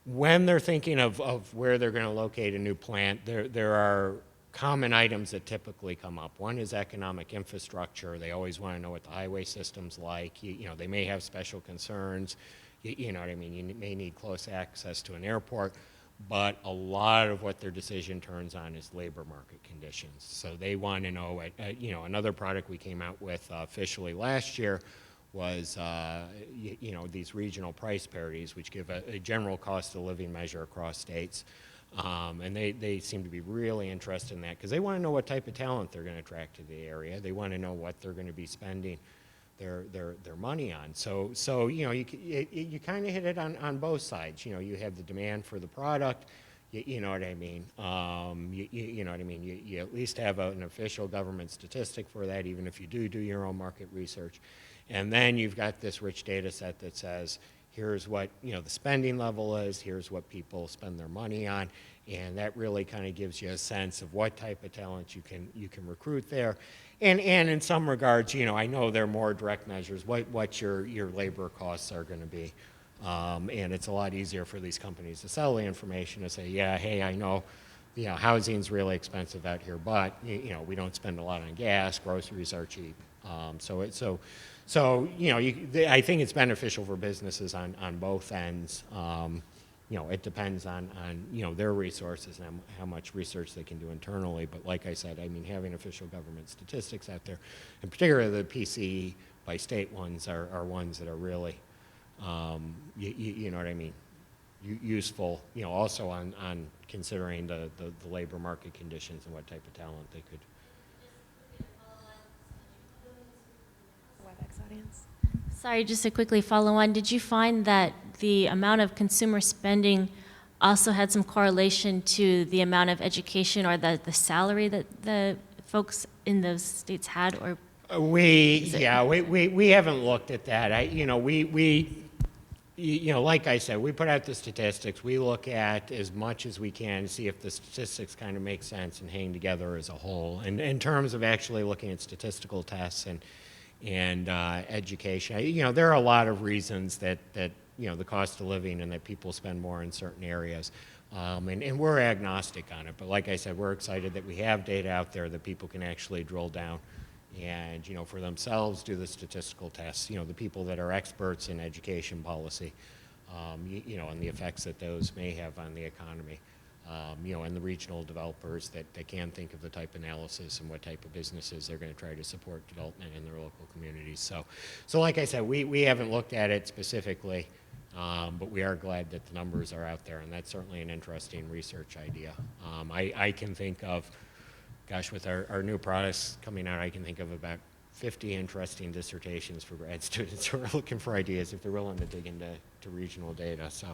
when they're thinking of where they're going to locate a new plant, there are common items that typically come up. One is economic infrastructure. They always want to know what the highway system's like. You know, they may have special concerns. You know what I mean? You may need close access to an airport. But a lot of what their decision turns on is labor market conditions. So they want to know, you know, another product we came out with officially last year was, you know, these regional price parities, which give a general cost of living measure across states. And they seem to be really interested in that because they want to know what type of talent they're going to attract to the area. They want to know what they're going to be spending their money on. So you know, you kind of hit it on both sides. You know, you have the demand for the product. You know what I mean? You know what I mean? You at least have an official government statistic for that, even if you do your own market research. And then you've got this rich data set that says, here's what, you know, the spending level is, here's what people spend their money on, and that really kind of gives you a sense of what type of talent you can recruit there. And in some regards, you know, I know there are more direct measures, what your labor costs are going to be. And it's a lot easier for these companies to sell the information to say, yeah, hey, I know, you know, housing's really expensive out here, but, you know, we don't spend a lot on gas, groceries are cheap. So you know, I think it's beneficial for businesses on both ends. You know, it depends on you know, their resources and how much research they can do internally. But like I said, I mean, having official government statistics out there, in particular the PCE by state ones are ones that are really, you know what I mean, useful. You know, also on considering the labor market conditions and what type of talent they could. WebEx audience. Sorry, just to quickly follow on, did you find that the amount of consumer spending also had some correlation to the amount of education or the salary that the folks in those states had? Or we haven't looked at that. You know, you know, like I said, we put out the statistics. We look at as much as we can to see if the statistics kind of make sense and hang together as a whole. And in terms of actually looking at statistical tests and education, you know, there are a lot of reasons that you know, the cost of living and that people spend more in certain areas. And we're agnostic on it. But like I said, we're excited that we have data out there that people can actually drill down and, you know, for themselves do the statistical tests. You know, the people that are experts in education policy, you know, and the effects that those may have on the economy. You know, and the regional developers that can think of the type of analysis and what type of businesses they're going to try to support development in their local communities. So like I said, we haven't looked at it specifically, but we are glad that the numbers are out there, and that's certainly an interesting research idea. I can think of, gosh, with our new products coming out, I can think of about 50 interesting dissertations for grad students who are looking for ideas if they're willing to dig into regional data. So.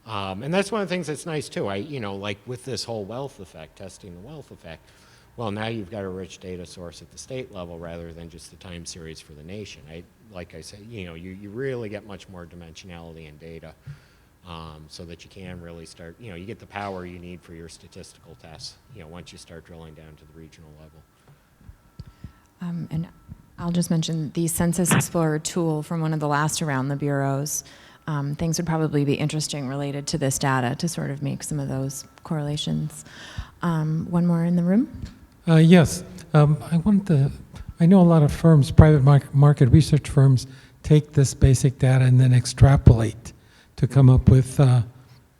And that's one of the things that's nice too. You know, like with this whole wealth effect, testing the wealth effect, well, now you've got a rich data source at the state level rather than just the time series for the nation. Like I said, you know, you really get much more dimensionality in data so that you can really start, you know, you get the power you need for your statistical tests, you know, once you start drilling down to the regional level. And I'll just mention the Census Explorer tool from one of the last around the bureaus. Things would probably be interesting related to this data to sort of make some of those correlations. One more in the room? Yes. I know a lot of firms, private market research firms, take this basic data and then extrapolate to come up with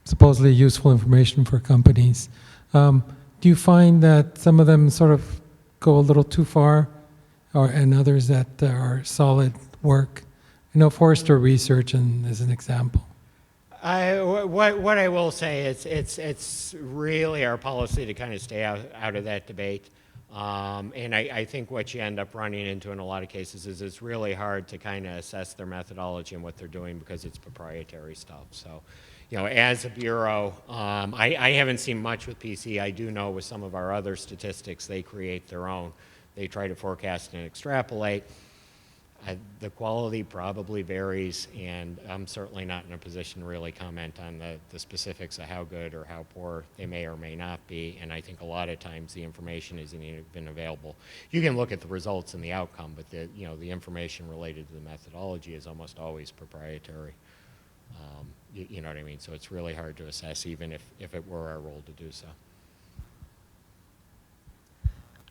supposedly useful information for companies. Do you find that some of them sort of go a little too far, and others that are solid work? I know Forrester Research as an example. What I will say is it's really our policy to kind of stay out of that debate. And I think what you end up running into in a lot of cases is it's really hard to kind of assess their methodology and what they're doing because it's proprietary stuff. So, you know, as a bureau, I haven't seen much with PC. I do know with some of our other statistics, they create their own. They try to forecast and extrapolate. The quality probably varies, and I'm certainly not in a position to really comment on the specifics of how good or how poor they may or may not be, and I think a lot of times the information isn't even available. You can look at the results and the outcome, but the information related to the methodology is almost always proprietary. You know what I mean? So it's really hard to assess, even if it were our role to do so.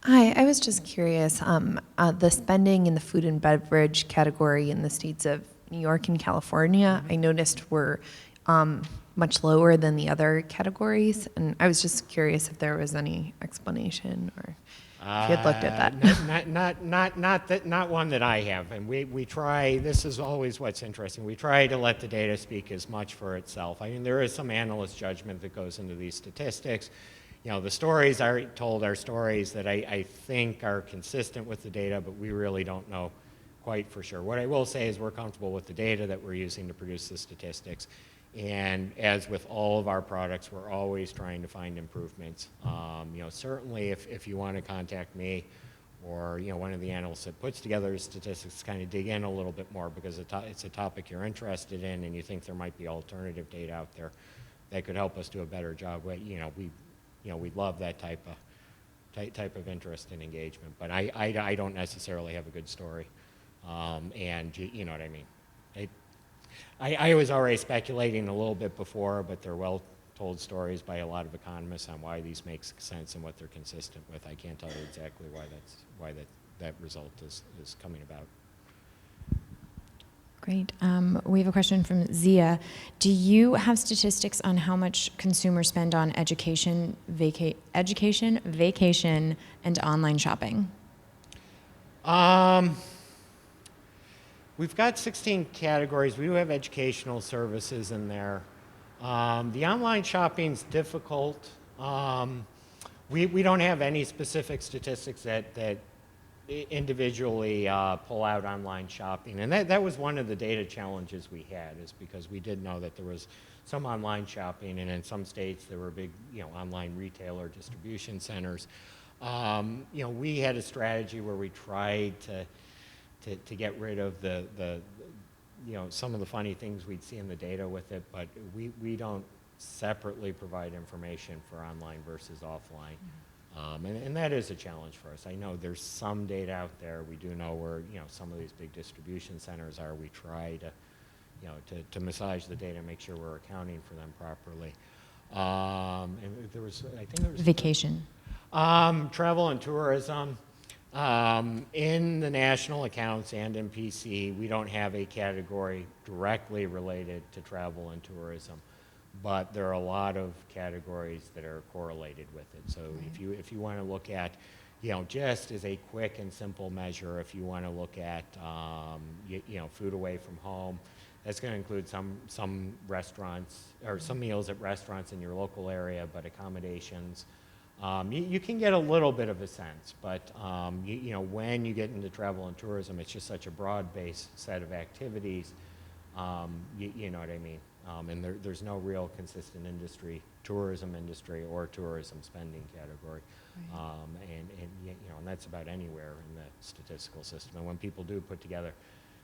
Hi, I was just curious, the spending in the food and beverage category in the states of New York and California, I noticed were much lower than the other categories, and I was just curious if there was any explanation or if you had looked at that. Not one that I have. And we try, this is always what's interesting, we try to let the data speak as much for itself. I mean, there is some analyst judgment that goes into these statistics. You know, the stories I told are stories that I think are consistent with the data, but we really don't know quite for sure. What I will say is we're comfortable with the data that we're using to produce the statistics. And as with all of our products, we're always trying to find improvements. You know, certainly if you want to contact me or, you know, one of the analysts that puts together the statistics, kind of dig in a little bit more because it's a topic you're interested in and you think there might be alternative data out there that could help us do a better job. We'd love that type of interest and engagement, but I don't necessarily have a good story, and you know what I mean. I was already speculating a little bit before, but they're well-told stories by a lot of economists on why these make sense and what they're consistent with. I can't tell you exactly why that result is coming about. Great. We have a question from Zia. Do you have statistics on how much consumers spend on education, vacation, and online shopping? We've got 16 categories. We do have educational services in there. The online shopping's difficult. We don't have any specific statistics that individually pull out online shopping. And that was one of the data challenges we had, is because we did know that there was some online shopping, and in some states there were big, you know, online retailer distribution centers. You know, we had a strategy where we tried to get rid of the you know, some of the funny things we'd see in the data with it, but we don't separately provide information for online versus offline. And that is a challenge for us. I know there's some data out there. We do know where, you know, some of these big distribution centers are. We try to, you know, to massage the data and make sure we're accounting for them properly. And there was, I think there was... Vacation. Travel and tourism. In the national accounts and in PC, we don't have a category directly related to travel and tourism, but there are a lot of categories that are correlated with it. So if you want to look at, you know, just as a quick and simple measure, if you want to look at, you know, food away from home, that's going to include some restaurants or some meals at restaurants in your local area, but accommodations. You can get a little bit of a sense, but you know, when you get into travel and tourism, it's just such a broad-based set of activities. You know what I mean? And there's no real consistent tourism industry or tourism spending category. Right. And you know, and that's about anywhere in the statistical system. And when people do put together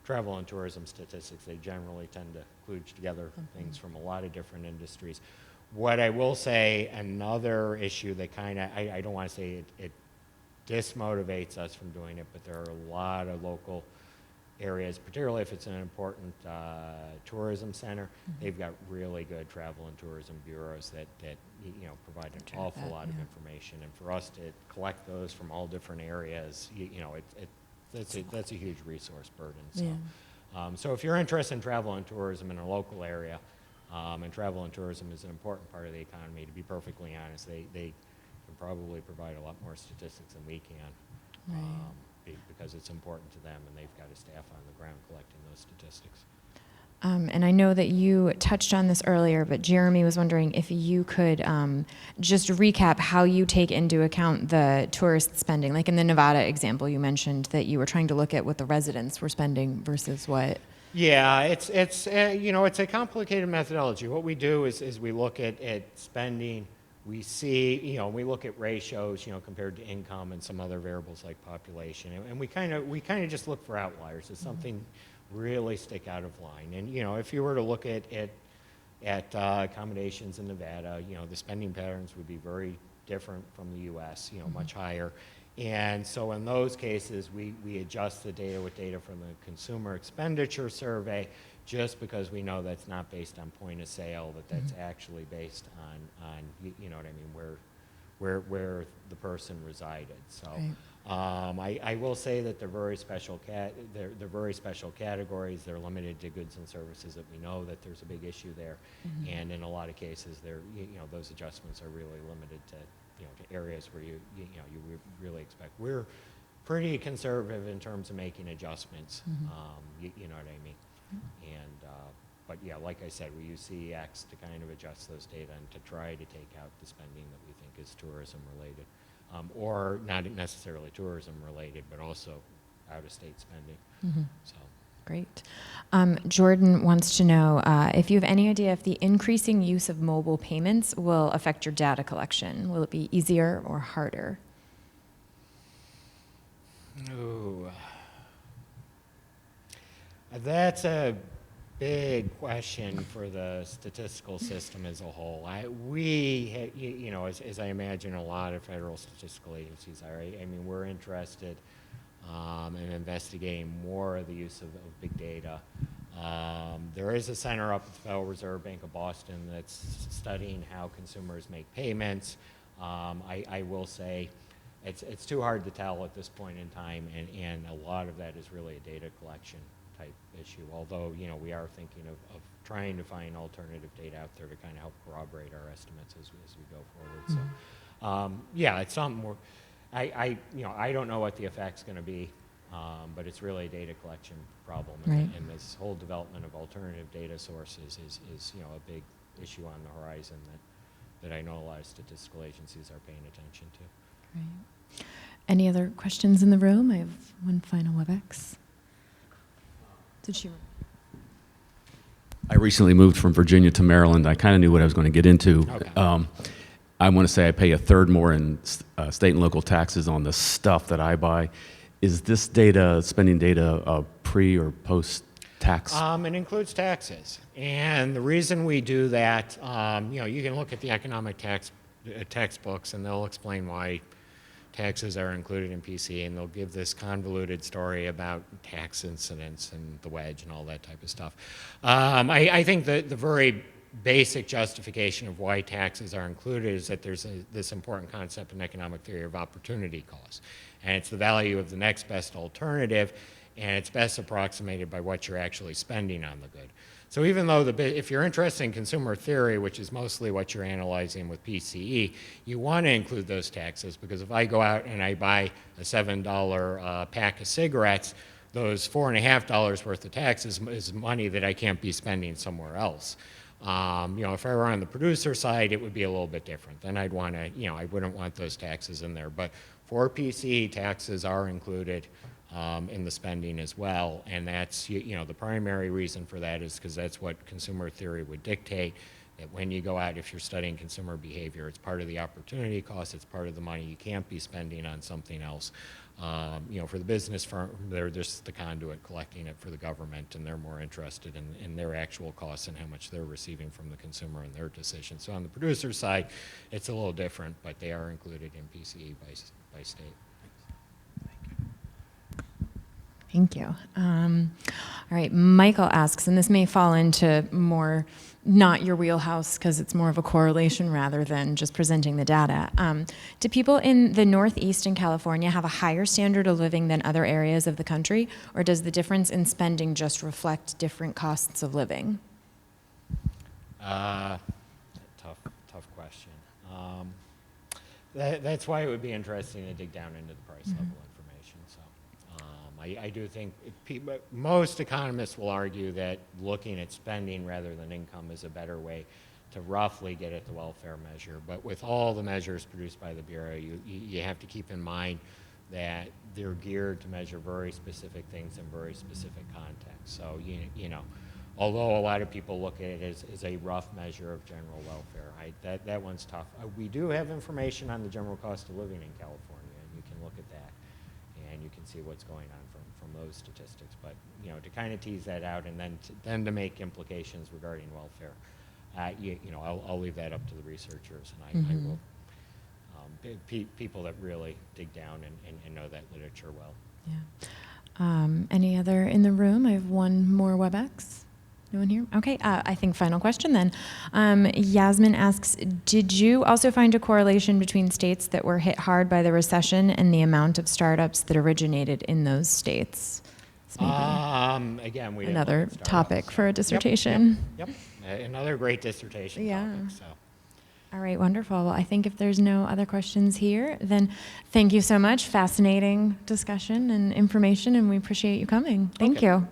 travel and tourism statistics, they generally tend to kludge together things from a lot of different industries. What I will say, another issue that kind of, I don't want to say it dismotivates us from doing it, but there are a lot of local areas, particularly if it's an important tourism center. They've got really good travel and tourism bureaus that you know, provide an awful lot of information. And for us to collect those from all different areas, you know, that's a huge resource burden. So, so if you're interested in travel and tourism in a local area, and travel and tourism is an important part of the economy, to be perfectly honest, they can probably provide a lot more statistics than we can. Right. Because it's important to them, and they've got a staff on the ground collecting those statistics. And I know that you touched on this earlier, but Jeremy was wondering if you could just recap how you take into account the tourist spending. Like in the Nevada example, you mentioned that you were trying to look at what the residents were spending versus what. Yeah, it's you know, it's a complicated methodology. What we do is we look at spending. We see, you know, we look at ratios, you know, compared to income and some other variables like population, and we kind of just look for outliers. Does something really stick out of line? And you know, if you were to look at accommodations in Nevada, you know, the spending patterns would be very different from the U.S. You know, much higher. And so in those cases, we adjust the data with data from the consumer expenditure survey just because we know that's not based on point of sale, that's actually based on you know what I mean, where the person resided. So I will say that they're very special they're very special categories. They're limited to goods and services that we know that there's a big issue there, and in a lot of cases, those adjustments are really limited to to areas where you really expect. We're pretty conservative in terms of making adjustments. You know what I mean? And but yeah, like I said, we use CEX to kind of adjust those data and to try to take out the spending that we think is tourism related, or not necessarily tourism related, but also out-of-state spending. So. Great. Jordan wants to know if you have any idea if the increasing use of mobile payments will affect your data collection. Will it be easier or harder? Ooh. That's a big question for the statistical system as a whole. As I imagine a lot of federal statistical agencies are, I mean, we're interested in investigating more of the use of big data. There is a center up at the Federal Reserve Bank of Boston that's studying how consumers make payments. I will say it's too hard to tell at this point in time, and a lot of that is really a data collection type issue, although we are thinking of trying to find alternative data out there to kind of help corroborate our estimates as we go forward. So yeah, it's something more. I don't know what the effect's going to be, but it's really a data collection problem, and this whole development of alternative data sources is a big issue on the horizon that I know a lot of statistical agencies are paying attention to. Great. Any other questions in the room? I have one final WebEx. Did she? I recently moved from Virginia to Maryland. I kind of knew what I was going to get into. Okay. I want to say I pay a third more in state and local taxes on the stuff that I buy. Is this data, spending data, pre or post tax? It includes taxes, and the reason we do that, you can look at the economic textbooks, and they'll explain why taxes are included in PCE, and they'll give this convoluted story about tax incidence and the wedge and all that type of stuff. I think that the very basic justification of why taxes are included is that there's this important concept in economic theory of opportunity cost, and it's the value of the next best alternative, and it's best approximated by what you're actually spending on the good. So even though if you're interested in consumer theory, which is mostly what you're analyzing with PCE, you want to include those taxes, because if I go out and I buy a $7 pack of cigarettes, those $4.50 worth of taxes is money that I can't be spending somewhere else. If I were on the producer side, it would be a little bit different. Then I'd want to, I wouldn't want those taxes in there. But for PCE, taxes are included in the spending as well, and that's the primary reason for that is because that's what consumer theory would dictate, that when you go out, if you're studying consumer behavior, it's part of the opportunity cost, it's part of the money you can't be spending on something else. For the business firm, they're just the conduit collecting it for the government, and they're more interested in their actual costs and how much they're receiving from the consumer and their decision. So on the producer side, it's a little different, but they are included in PCE by state. Thank you. All right, Michael asks, and this may fall into more not your wheelhouse because it's more of a correlation rather than just presenting the data. Do people in the Northeast and California have a higher standard of living than other areas of the country, or does the difference in spending just reflect different costs of living? Tough question. That's why it would be interesting to dig down into the price level information. So I do think most economists will argue that looking at spending rather than income is a better way to roughly get at the welfare measure. But with all the measures produced by the Bureau, you have to keep in mind that they're geared to measure very specific things in very specific contexts. So, although a lot of people look at it as a rough measure of general welfare, that one's tough. We do have information on the general cost of living in California, and you can look at that, and you can see what's going on from those statistics. But to kind of tease that out, and then to make implications regarding welfare, I'll leave that up to the researchers, and I will. People that really dig down and know that literature well. Yeah. Any other in the room? I have one more WebEx. No one here? Okay, I think final question then. Yasmin asks, did you also find a correlation between states that were hit hard by the recession and the amount of startups that originated in those states? This may be Again, we didn't another look at startups, topic so- for a dissertation. Yep. Another great dissertation Yeah. topic. So. All right, wonderful. Well, I think if there's no other questions here, then thank you so much. Fascinating discussion and information, and we appreciate you coming. Thank Okay. you.